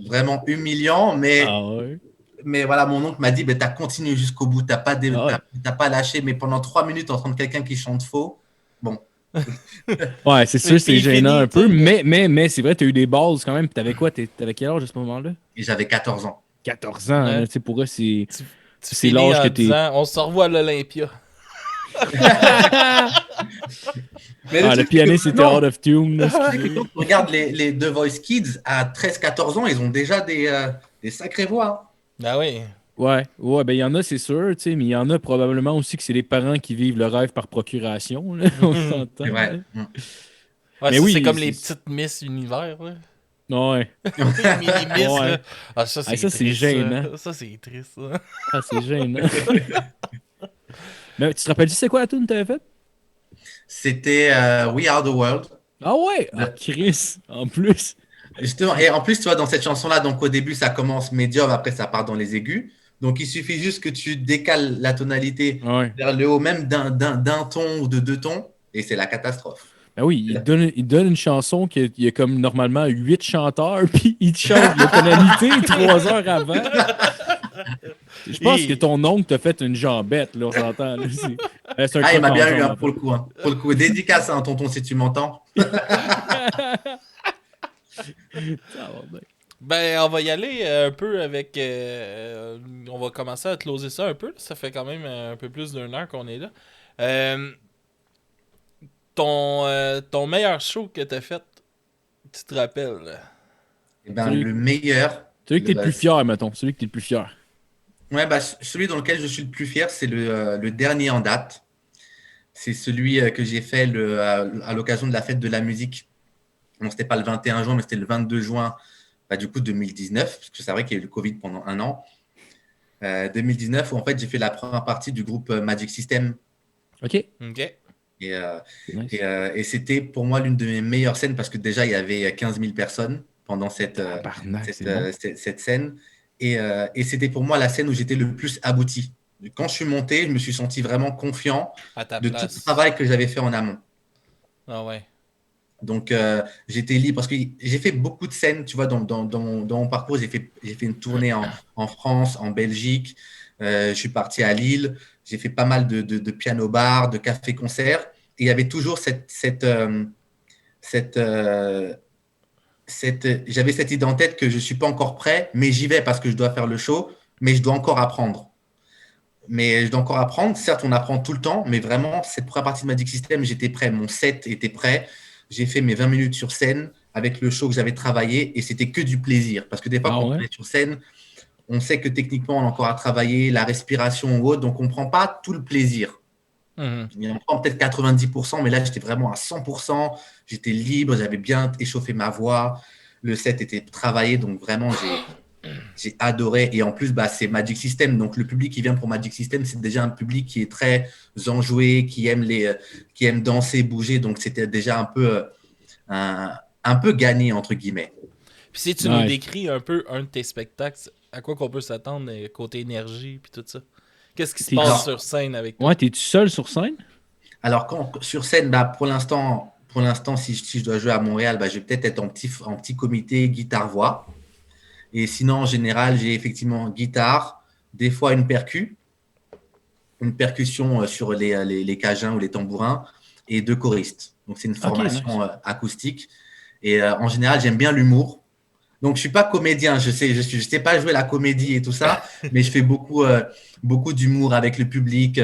vraiment humiliant, Ah ouais. mais voilà, mon oncle m'a dit, tu as continué jusqu'au bout, tu Ah ouais. n'as pas lâché, mais pendant 3 minutes, entendre quelqu'un qui chante faux, bon. Ouais, c'est sûr, Mais c'est puis, gênant fini, un peu, tu sais. mais c'est vrai, t'as eu des balls quand même. Puis t'avais quoi? T'avais quel âge à ce moment-là? Et j'avais 14 ans. 14 ans, Ouais. là, tu sais, pour eux, c'est Tu c'est finis l'âge que en t'es. disant on se revoit à l'Olympia. Mais Ah, le truc, c'est que pianiste était maintenant, out of tune. Là, tu sais que excusez. quand tu regardes les The Voice Kids à 13-14 ans, ils ont déjà des sacrées voix. Ah oui. Ouais, ben il y en a, c'est sûr, tu sais, mais il y en a probablement aussi que c'est les parents qui vivent le rêve par procuration, là, on s'entend. C'est Là. vrai. Ouais, Mais ça, oui, c'est comme les petites Miss Univers, là. Ouais. Les mini-Miss, Ouais. là. Ah, ça, c'est Ah, ça, c'est triste. gênant. Ça, c'est triste, ça. Ah, c'est gênant. Mais tu te rappelles-tu c'est quoi la tune que t'avais faite? C'était We Are the World. Ah ouais! Ah, Chris, en plus. Justement, et en plus, tu vois, dans cette chanson-là, donc au début, ça commence médium, après, ça part dans les aigus. Donc, il suffit juste que tu décales la tonalité Ouais. vers le haut, même d'un ton ou de 2 tons, et c'est la catastrophe. Ben oui, il donne une chanson qu'il y a comme normalement 8 chanteurs, puis il te change la tonalité 3 heures avant. Je pense que ton oncle t'a fait une jambette, là, on s'entend. Là, c'est un Ah, il m'a croc en bien eu jambe, hein, pour le coup. Hein. Pour le coup, dédicace, hein, tonton, si tu m'entends. Ben, on va y aller un peu avec. On va commencer à closer ça un peu. Ça fait quand même un peu plus d'une heure qu'on est là. Ton meilleur show que t'as fait, tu te rappelles? Eh ben, Celui, le meilleur. celui que t'es le bah, plus fier, mettons. Celui que t'es le plus fier. ouais, bah, celui dans lequel je suis le plus fier, c'est le dernier en date. C'est celui que j'ai fait à l'occasion de la fête de la musique. Bon, c'était pas le 21 juin, mais c'était le 22 juin, bah, du coup 2019, parce que c'est vrai qu'il y a eu le Covid pendant un an. 2019, où en fait j'ai fait la première partie du groupe Magic System. OK. Ok. Et, C'est nice. et c'était pour moi l'une de mes meilleures scènes parce que déjà il y avait 15 000 personnes pendant Tabarnak, c'est bon. cette scène. Et c'était pour moi la scène où j'étais le plus abouti. Quand je suis monté, je me suis senti vraiment confiant À ta de tout place. le travail que j'avais fait en amont. Ah ouais. Donc, j'étais libre parce que j'ai fait beaucoup de scènes, tu vois, dans mon parcours. J'ai fait une tournée en France, en Belgique. Je suis parti à Lille. J'ai fait pas mal de piano-bar, de café-concert. Et il y avait toujours j'avais cette idée en tête que je ne suis pas encore prêt, mais j'y vais parce que je dois faire le show, mais je dois encore apprendre. Mais je dois encore apprendre. Certes, on apprend tout le temps, mais vraiment, cette première partie de Magic System, j'étais prêt. Mon set était prêt. J'ai fait mes 20 minutes sur scène avec le show que j'avais travaillé et c'était que du plaisir. Parce que des fois, Ah quand ouais? on est sur scène, on sait que techniquement, on a encore à travailler, la respiration ou autre, donc on ne prend pas tout le plaisir. Mhm. On prend peut-être 90%, mais là, j'étais vraiment à 100%. J'étais libre, j'avais bien échauffé ma voix. Le set était travaillé, donc vraiment, j'ai adoré. Et en plus, bah, c'est Magic System. Donc, le public qui vient pour Magic System, c'est déjà un public qui est très enjoué, qui aime danser, bouger. Donc, c'était déjà un peu gagné, entre guillemets. Puis si tu nous Ouais. décris un peu un de tes spectacles, à quoi qu'on peut s'attendre côté énergie puis tout ça? Qu'est-ce qui se T'es- passe Alors, sur scène avec toi? Ouais, t'es-tu seul sur scène? Alors, sur scène, bah, pour l'instant, si je dois jouer à Montréal, bah, je vais peut-être être en petit comité guitare-voix. Et sinon, en général, j'ai effectivement guitare, des fois une percussion sur les cajuns ou les tambourins, et 2 choristes. Donc, c'est une Ok, nice. formation acoustique. Et en général, j'aime bien l'humour. Donc, je suis pas comédien. Je sais pas jouer la comédie et tout ça, mais je fais beaucoup d'humour avec le public.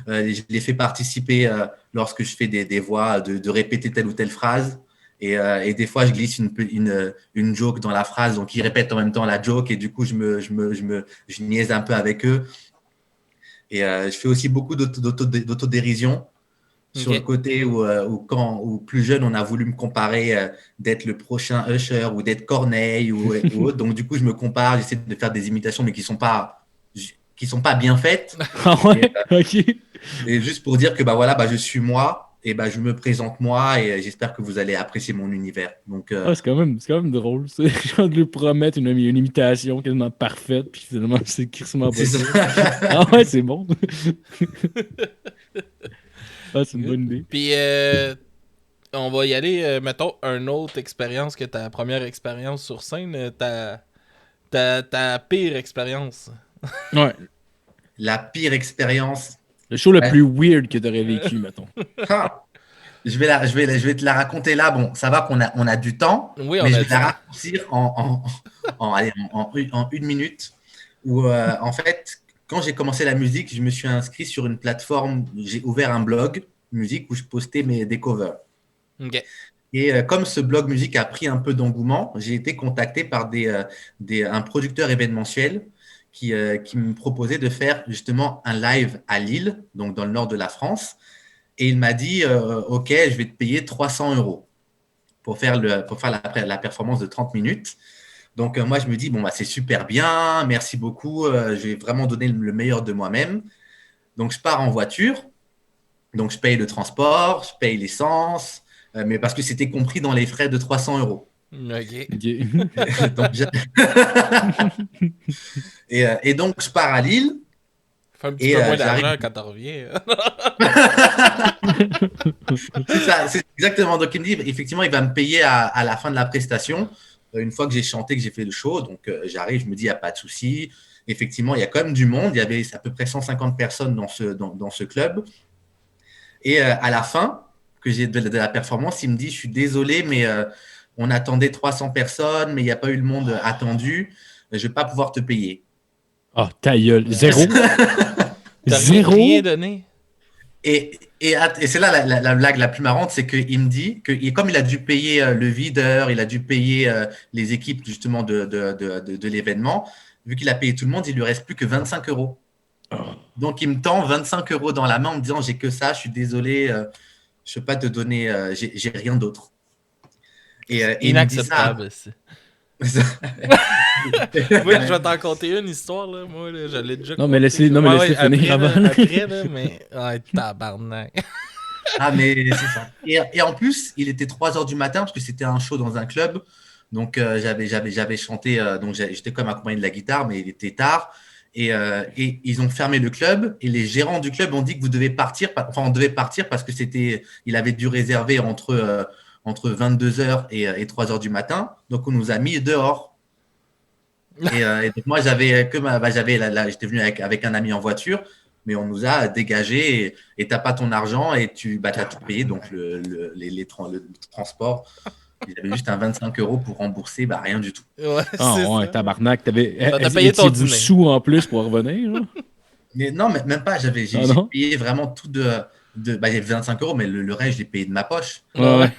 Je les fais participer lorsque je fais des voix, de répéter telle ou telle phrase. Et des fois, je glisse une joke dans la phrase, donc ils répètent en même temps la joke, et du coup, je niaise un peu avec eux. Et je fais aussi beaucoup d'autodérision. Sur le côté où plus jeune, on a voulu me comparer d'être le prochain Usher ou d'être Corneille ou autre. Donc, du coup, je me compare, j'essaie de faire des imitations, mais qui sont pas bien faites. Ah ouais, ok. Et juste pour dire que voilà, je suis moi, et je me présente moi, et j'espère que vous allez apprécier mon univers. Donc, C'est quand même drôle, ça. Genre de lui promettre une imitation quasiment parfaite, puis finalement, c'est crissement pas c'est ça. ça. Ah ouais, c'est bon. C'est une bonne idée. Puis, on va y aller, mettons, une autre expérience que ta première expérience sur scène, ta pire expérience. Ouais. La pire expérience. Le show le plus weird que t'aurais vécu, mettons. Je vais te la raconter là. Bon, ça va qu'on a du temps, Oui, mais je vais te la raccourcir en une minute. Où, en fait, quand j'ai commencé la musique, je me suis inscrit sur une plateforme. J'ai ouvert un blog musique où je postais des covers. Ok. Et comme ce blog musique a pris un peu d'engouement, j'ai été contacté par un producteur événementiel qui me proposait de faire justement un live à Lille, donc dans le nord de la France. Et il m'a dit, OK, je vais te payer 300 € pour faire la performance de 30 minutes. Donc, moi, je me dis, bon, c'est super bien, merci beaucoup, je vais vraiment donner le meilleur de moi-même. Donc, je pars en voiture. Donc, je paye le transport, je paye l'essence, mais parce que c'était compris dans les frais de 300 €. Ok. Donc, et donc, je pars à Lille. Fais un petit peu moins d'argent quand t'en reviens. C'est ça, c'est exactement. Donc, il me dit, effectivement, il va me payer à la fin de la prestation, une fois que j'ai chanté, que j'ai fait le show. Donc, j'arrive, je me dis, il n'y a pas de souci. Effectivement, il y a quand même du monde. Il y avait à peu près 150 personnes dans ce club. Et à la fin de la performance, il me dit, je suis désolé, mais on attendait 300 personnes, mais il n'y a pas eu le monde attendu. Je ne vais pas pouvoir te payer. Oh, ta gueule. Zéro. T'as Zéro. rien donné. Et c'est là la blague la plus marrante, c'est qu'il me dit que comme il a dû payer le videur, il a dû payer les équipes justement de l'événement, vu qu'il a payé tout le monde, il lui reste plus que 25 €. Donc il me tend 25 € dans la main en me disant, j'ai que ça, je suis désolé, je ne peux pas te donner, j'ai rien d'autre. Et inacceptable. Il me dit ça. Oui, je vais t'en conter une histoire, là. Moi, là, je l'ai déjà Non, mais conté. laisse-le finir après, avant. là, après, là, mais... tabarnak. Ah, mais c'est ça. Et en plus, il était 3 h du matin parce que c'était un show dans un club. Donc, j'avais chanté, donc j'étais comme accompagné de la guitare, mais il était tard. Et ils ont fermé le club et les gérants du club ont dit que vous devez partir. Enfin, on devait partir parce que il avait dû réserver entre 22 h et 3 h du matin. Donc, on nous a mis dehors. Et donc moi, j'étais venu avec un ami en voiture, mais on nous a dégagé et t'as pas ton argent et t'as tout payé. Donc, le transport, il avait juste un 25 € pour rembourser, rien du tout. Ouais, Ah c'est ouais, ça. tabarnak. T'as payé ton dîner. Sous en plus pour revenir, là? Mais non, mais même pas. J'ai payé vraiment tout il y avait 25 €, mais le reste, je l'ai payé de ma poche. Ouais.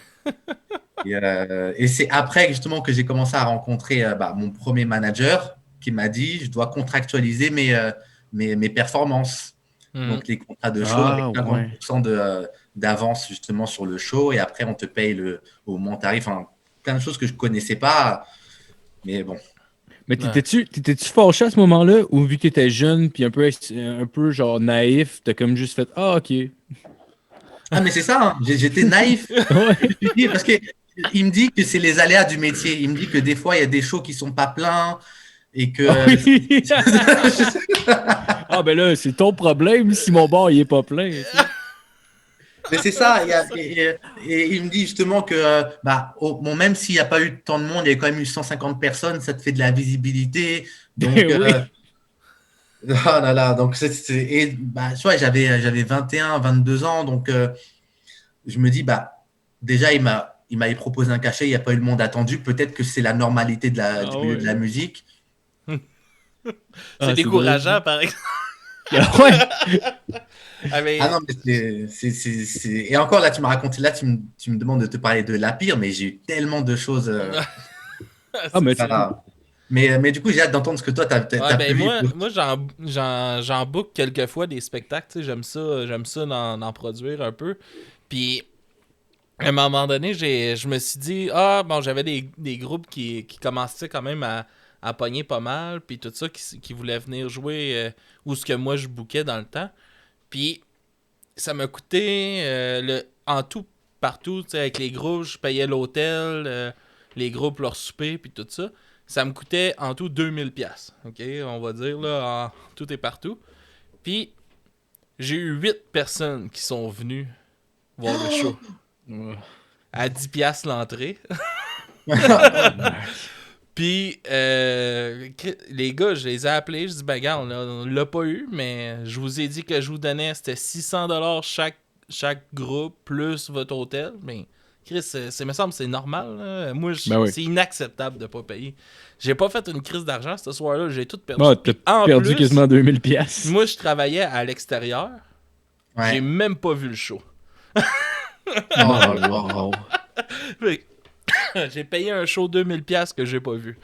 Et c'est après justement que j'ai commencé à rencontrer mon premier manager qui m'a dit, je dois contractualiser mes performances. Donc les contrats de show avec 50% d'avance justement sur le show, et après on te paye au moment tarif. Enfin, plein de choses que je connaissais pas, mais bon. Mais t'étais-tu fâché à ce moment-là, ou vu que t'étais jeune puis un peu genre naïf, t'as comme juste fait ok. Ah, mais c'est ça, hein. J'étais naïf. Ouais. Parce que il me dit que c'est les aléas du métier. Il me dit que des fois il y a des shows qui sont pas pleins et que Oui. Ah ben là, c'est ton problème si mon bar il est pas plein. mais c'est ça. Et il me dit justement que même s'il n'y a pas eu tant de monde, il y a quand même eu 150 personnes, ça te fait de la visibilité. Donc, Oui. Oh là là, donc tu vois, j'avais 21, 22 ans, donc je me dis, déjà, il il m'avait proposé un cachet, il n'y a pas eu le monde attendu. Peut-être que c'est la normalité du milieu de la musique. C'est décourageant, par exemple. Ouais. Mais... Ah non, mais Et encore là, tu m'as raconté, là, tu me demandes de te parler de la pire, mais j'ai eu tellement de choses. Mais mais du coup, j'ai hâte d'entendre ce que toi, t'as pu vivre. Moi j'en book quelquefois des spectacles. J'aime ça d'en produire un peu. Puis, à un moment donné, je me suis dit, j'avais des groupes qui commençaient quand même à pogner pas mal, puis tout ça, qui voulaient venir jouer où ce que moi je bookais dans le temps. Puis, ça m'a coûté en tout, partout, avec les groupes, je payais l'hôtel, les groupes, leur souper, puis tout ça. Ça me coûtait en tout 2000$. OK, on va dire, là, en tout et partout. Puis, j'ai eu 8 personnes qui sont venues voir le show. À 10$ l'entrée. Puis, les gars, je les ai appelés. Je dis, gars, on l'a pas eu, mais je vous ai dit que je vous donnais, c'était 600$ chaque groupe, plus votre hôtel. Mais, Chris, me semble c'est normal. Là. Moi, c'est inacceptable de pas payer. J'ai pas fait une crise d'argent ce soir-là. J'ai tout perdu. T'as perdu quasiment 2000$. Moi, je travaillais à l'extérieur. Ouais. J'ai même pas vu le show. Wow. J'ai payé un show 2000$ que j'ai pas vu.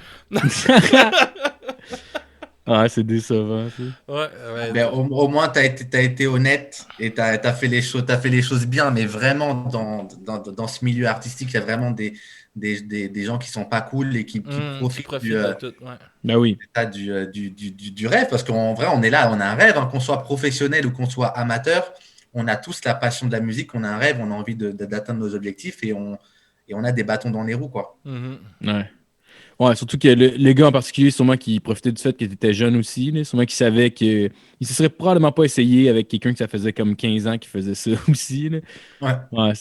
C'est décevant, ça. Ouais. Mais au moins, t'as été honnête et t'as fait les choses bien, mais vraiment, dans ce milieu artistique, il y a vraiment des gens qui sont pas cool et qui profitent de tout. Ouais. Ben oui. Du rêve, parce qu'en vrai, on est là, on a un rêve, qu'on soit professionnel ou qu'on soit amateur, on a tous la passion de la musique, on a un rêve, on a envie d'atteindre nos objectifs et on a des bâtons dans les roues, quoi. Ouais, surtout que le gars en particulier, sûrement qui profitait du fait qu'il était jeune aussi, là, sûrement qu'il savait qu'il ne se serait probablement pas essayé avec quelqu'un que ça faisait comme 15 ans qui faisait ça aussi. Là. Ouais,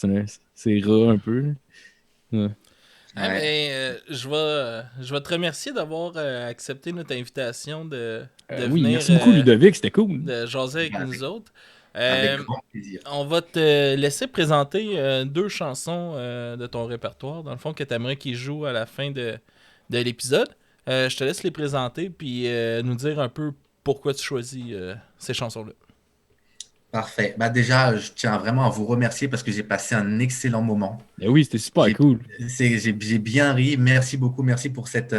c'est rare un peu. Ouais. Je vais te remercier d'avoir accepté notre invitation de oui, venir. Merci beaucoup, Ludovic, c'était cool. De jaser avec nous autres. Avec grand plaisir. On va te laisser présenter 2 chansons de ton répertoire, dans le fond, que tu aimerais qu'ils jouent à la fin de l'épisode. Je te laisse les présenter puis nous dire un peu pourquoi tu choisis ces chansons-là. Parfait. Déjà, je tiens vraiment à vous remercier parce que j'ai passé un excellent moment. Et oui, c'était super cool. J'ai bien ri. Merci beaucoup. Merci pour cette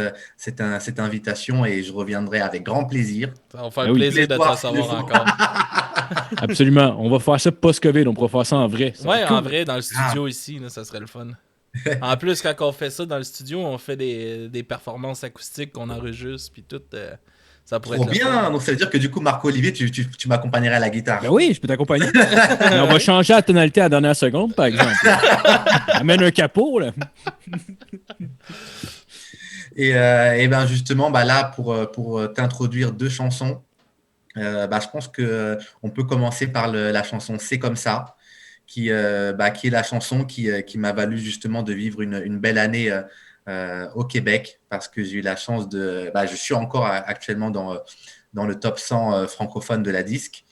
invitation et je reviendrai avec grand plaisir. Ça va faire plaisir de te recevoir encore. Absolument. On va faire ça post-COVID. On pourra faire ça en vrai. Ouais, en vrai, dans le studio ici, là, ça serait le fun. En plus, quand on fait ça dans le studio, on fait des performances acoustiques qu'on enregistre puis tout. Ça pourrait être bien. Donc ça veut dire que du coup, Marc-Olivier, tu m'accompagnerais à la guitare. Ben oui, je peux t'accompagner. On va changer la tonalité à la dernière seconde, par exemple. Amène un capot, là. Et ben justement, là, pour t'introduire 2 chansons, je pense qu'on peut commencer par la chanson C'est comme ça, qui est la chanson qui m'a valu justement de vivre une belle année au Québec, parce que j'ai eu la chance je suis encore actuellement dans le top 100 francophone de la disque.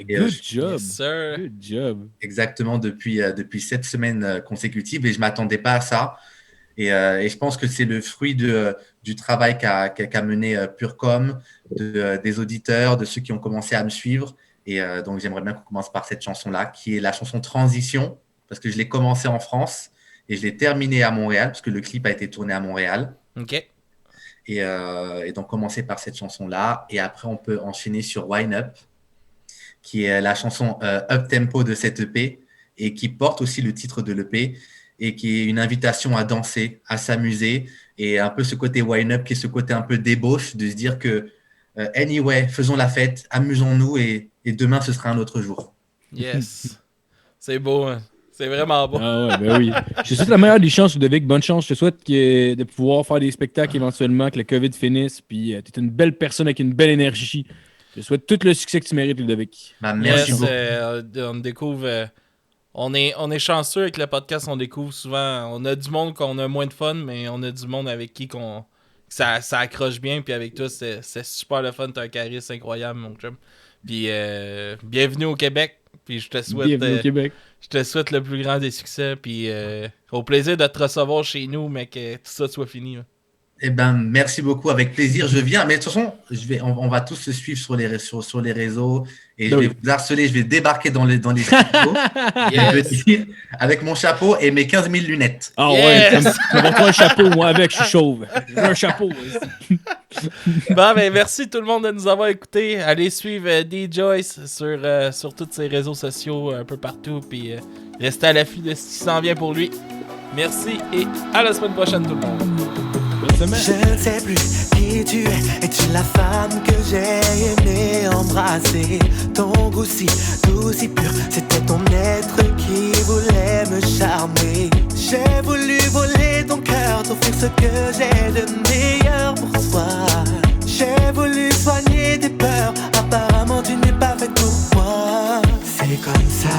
Good job. Yes, sir. Good job. Exactement, depuis 7 semaines consécutives, et je ne m'attendais pas à ça. Et je pense que c'est le fruit du travail qu'a mené Purcom, des auditeurs, de ceux qui ont commencé à me suivre. Et donc, j'aimerais bien qu'on commence par cette chanson-là, qui est la chanson Transition, parce que je l'ai commencé en France et je l'ai terminé à Montréal, parce que le clip a été tourné à Montréal. OK. Et donc, commencer par cette chanson-là. Et après, on peut enchaîner sur Wine Up, qui est la chanson up-tempo de cette EP et qui porte aussi le titre de l'EP et qui est une invitation à danser, à s'amuser et un peu ce côté Wine Up qui est ce côté un peu débauche de se dire que anyway, faisons la fête, amusons-nous et demain, ce sera un autre jour. Yes. C'est beau, hein? C'est vraiment beau. Ah ouais, ben oui. Je te souhaite la meilleure des chances, Ludovic. Bonne chance. Je te souhaite de pouvoir faire des spectacles éventuellement, que le COVID finisse. Puis tu es une belle personne avec une belle énergie. Je te souhaite tout le succès que tu mérites, Ludovic. Merci beaucoup. On découvre... On est chanceux avec le podcast, on découvre souvent... On a du monde qu'on a moins de fun, mais on a du monde avec qui ça accroche bien. Puis avec toi, c'est super le fun. T'as un charisme incroyable, mon chum. Puis bienvenue au Québec. Puis je te souhaite, Bienvenue au Québec. je te souhaite le plus grand des succès. Puis au plaisir de te recevoir chez nous, mais que tout ça soit fini. Là. Eh ben, merci beaucoup, avec plaisir. Je viens, mais de toute façon, on va tous se suivre sur les réseaux et je vais vous harceler, je vais débarquer dans les studios avec mon chapeau et mes 15 000 lunettes. Ah ouais, ça va pas un chapeau, moi avec, je suis chauve. Je veux un chapeau. Bon, ben merci tout le monde de nous avoir écoutés. Allez suivre D-Joyce sur tous ses réseaux sociaux un peu partout. Puis restez à l'affût de ce qui s'en vient pour lui. Merci et à la semaine prochaine tout le monde. Je ne sais plus qui tu es. Es-tu la femme que j'ai aimé embrasser? Ton goût si doux, si pur, c'était ton être qui voulait me charmer. J'ai voulu voler ton cœur, t'offrir ce que j'ai de meilleur pour toi. J'ai voulu soigner tes peurs, apparemment tu n'es pas fait pour moi. C'est comme ça,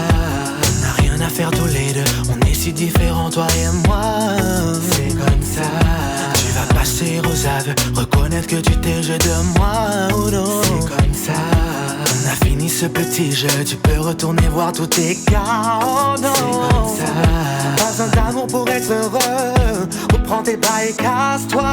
on n'a rien à faire tous les deux. On est si différents, toi et moi. C'est comme ça, tu vas passer aux aveux, reconnaître que tu t'es jeu de moi ou non. C'est comme ça, on a fini ce petit jeu, tu peux retourner voir tous tes cas. Oh non, c'est comme ça, pas un d'amour pour être heureux. Reprends tes bas et casse-toi. I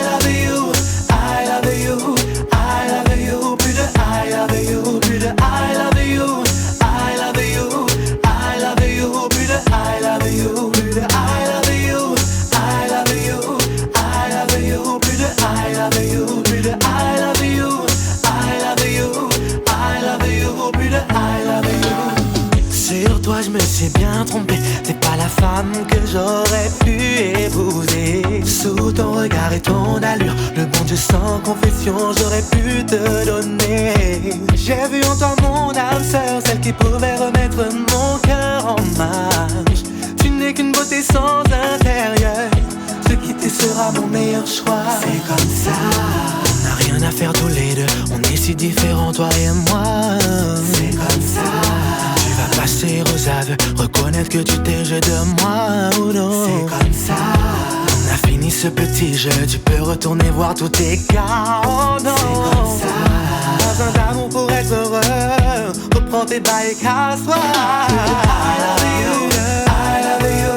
love you, I love you, I love you. Plus de I love you, plus de I love you, I love you, I love you. Plus de I love you, plus de I love you, I love you, I love you. Plus de I love you, plus de I love you, I love you, I love you. Plus de I love you. Sur toi je me suis bien trompé, t'es pas la femme que j'aurais pu épouser. Sous ton regard et ton allure, le bon Dieu sans confession j'aurais pu te donner. J'ai vu en toi mon âme sœur, celle qui pouvait remettre mon cœur en marche. Tu n'es qu'une beauté sans intérieur, ce qui te sera mon meilleur choix. C'est comme ça, on n'a rien à faire tous les deux, on est si différents toi et moi. C'est comme ça, tu vas passer aux aveux, reconnaître que tu t'es jeu de moi ou non. C'est comme ça, on a fini ce petit jeu, tu peux retourner voir tous tes cas. Oh non, c'est comme ça, pas un d'amour pour être heureux, reprends tes bas et casse-toi. I love you, I love you,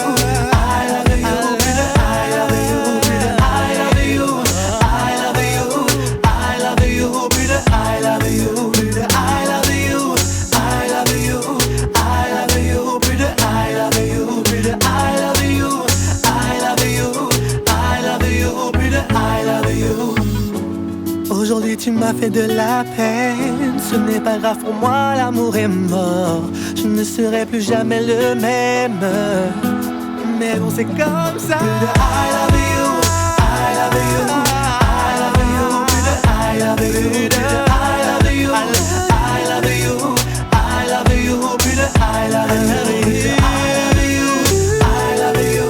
I love you. Plus de I love you, plus de I love you, I love you, I love you. Plus de I love you, plus de I love you, I love you, I love you. Plus de I love you, plus de I love you, I love you, I love you. Plus de I love you. Aujourd'hui tu m'as fait de la peine, ce n'est pas grave pour moi, l'amour est mort. Je ne serai plus jamais le même. Mais bon c'est comme ça. Plus de I love you, I love you, I love you. Plus de I love you, plus de I love you, I love you, I love you. Plus de I love you, plus de I love you, I love you,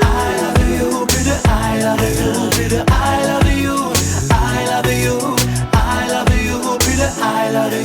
I love you. Plus de I love you, plus de I love you, I love you, I love you. Plus de I love you.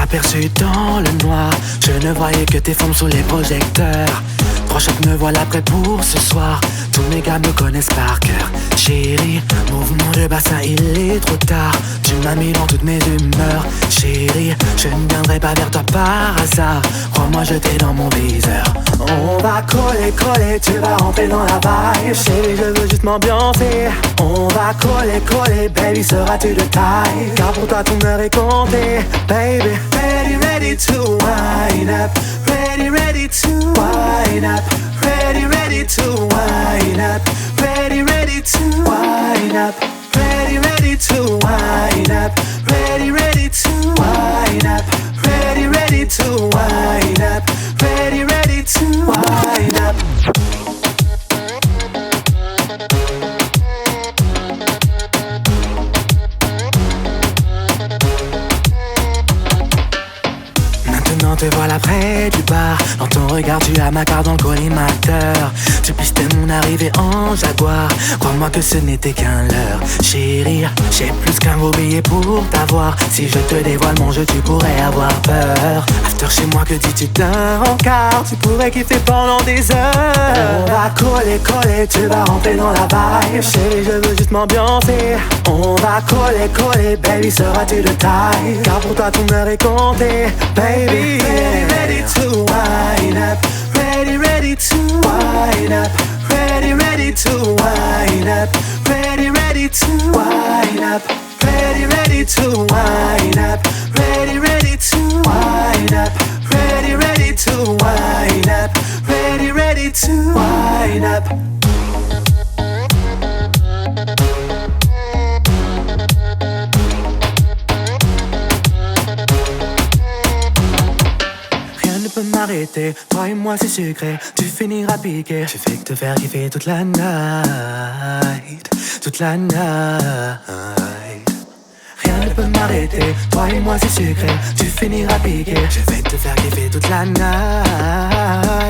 Aperçu dans le noir, je ne voyais que tes formes sous les projecteurs. Proche me voilà prêt pour ce soir. Tous mes gars me connaissent par cœur. Chérie, mouvement de bassin, il est trop tard. Tu m'as mis dans toutes mes humeurs. Chérie, je ne viendrai pas vers toi par hasard. Crois-moi, je t'ai dans mon viseur. On va coller, tu vas rentrer dans la vibe. Chérie, je veux juste m'ambiancer. On va coller, baby, seras-tu de taille? Car pour toi, ton heure est comptée, baby. Ready to wind up. Ready to wind up. Ready to wind up. Ready to wind up. Ready to wind up. Ready to wind up. Ready to wind up. Ready to wind up. te voilà près du bar. Dans ton regard tu as ma carte dans le collimateur. Tu pistais mon arrivée en Jaguar. Crois-moi que ce n'était qu'un leurre. Chérie, j'ai plus qu'un gros billet pour t'avoir. Si je te dévoile mon jeu tu pourrais avoir peur. After chez moi que dis-tu d'un rencard. Tu pourrais kiffer pendant des heures. On va coller, tu vas rentrer dans la vibe. Chérie, je veux juste m'ambiancer. On va coller, baby, seras-tu de taille? Car pour toi ton heure est comptée. Baby, ready to wind up. Ready to wind up. Ready to wind up. Ready to wind up. Ready to wind up. Ready to wind up. Ready to wind up. Ready to wind up. Peux m'arrêter, toi et moi c'est secret. Tu finiras piqué. Je fais que te faire kiffer toute la night. Toute la night. Rien ne peut m'arrêter, toi et moi c'est secret. Tu finiras piqué. Je vais te faire kiffer toute la night.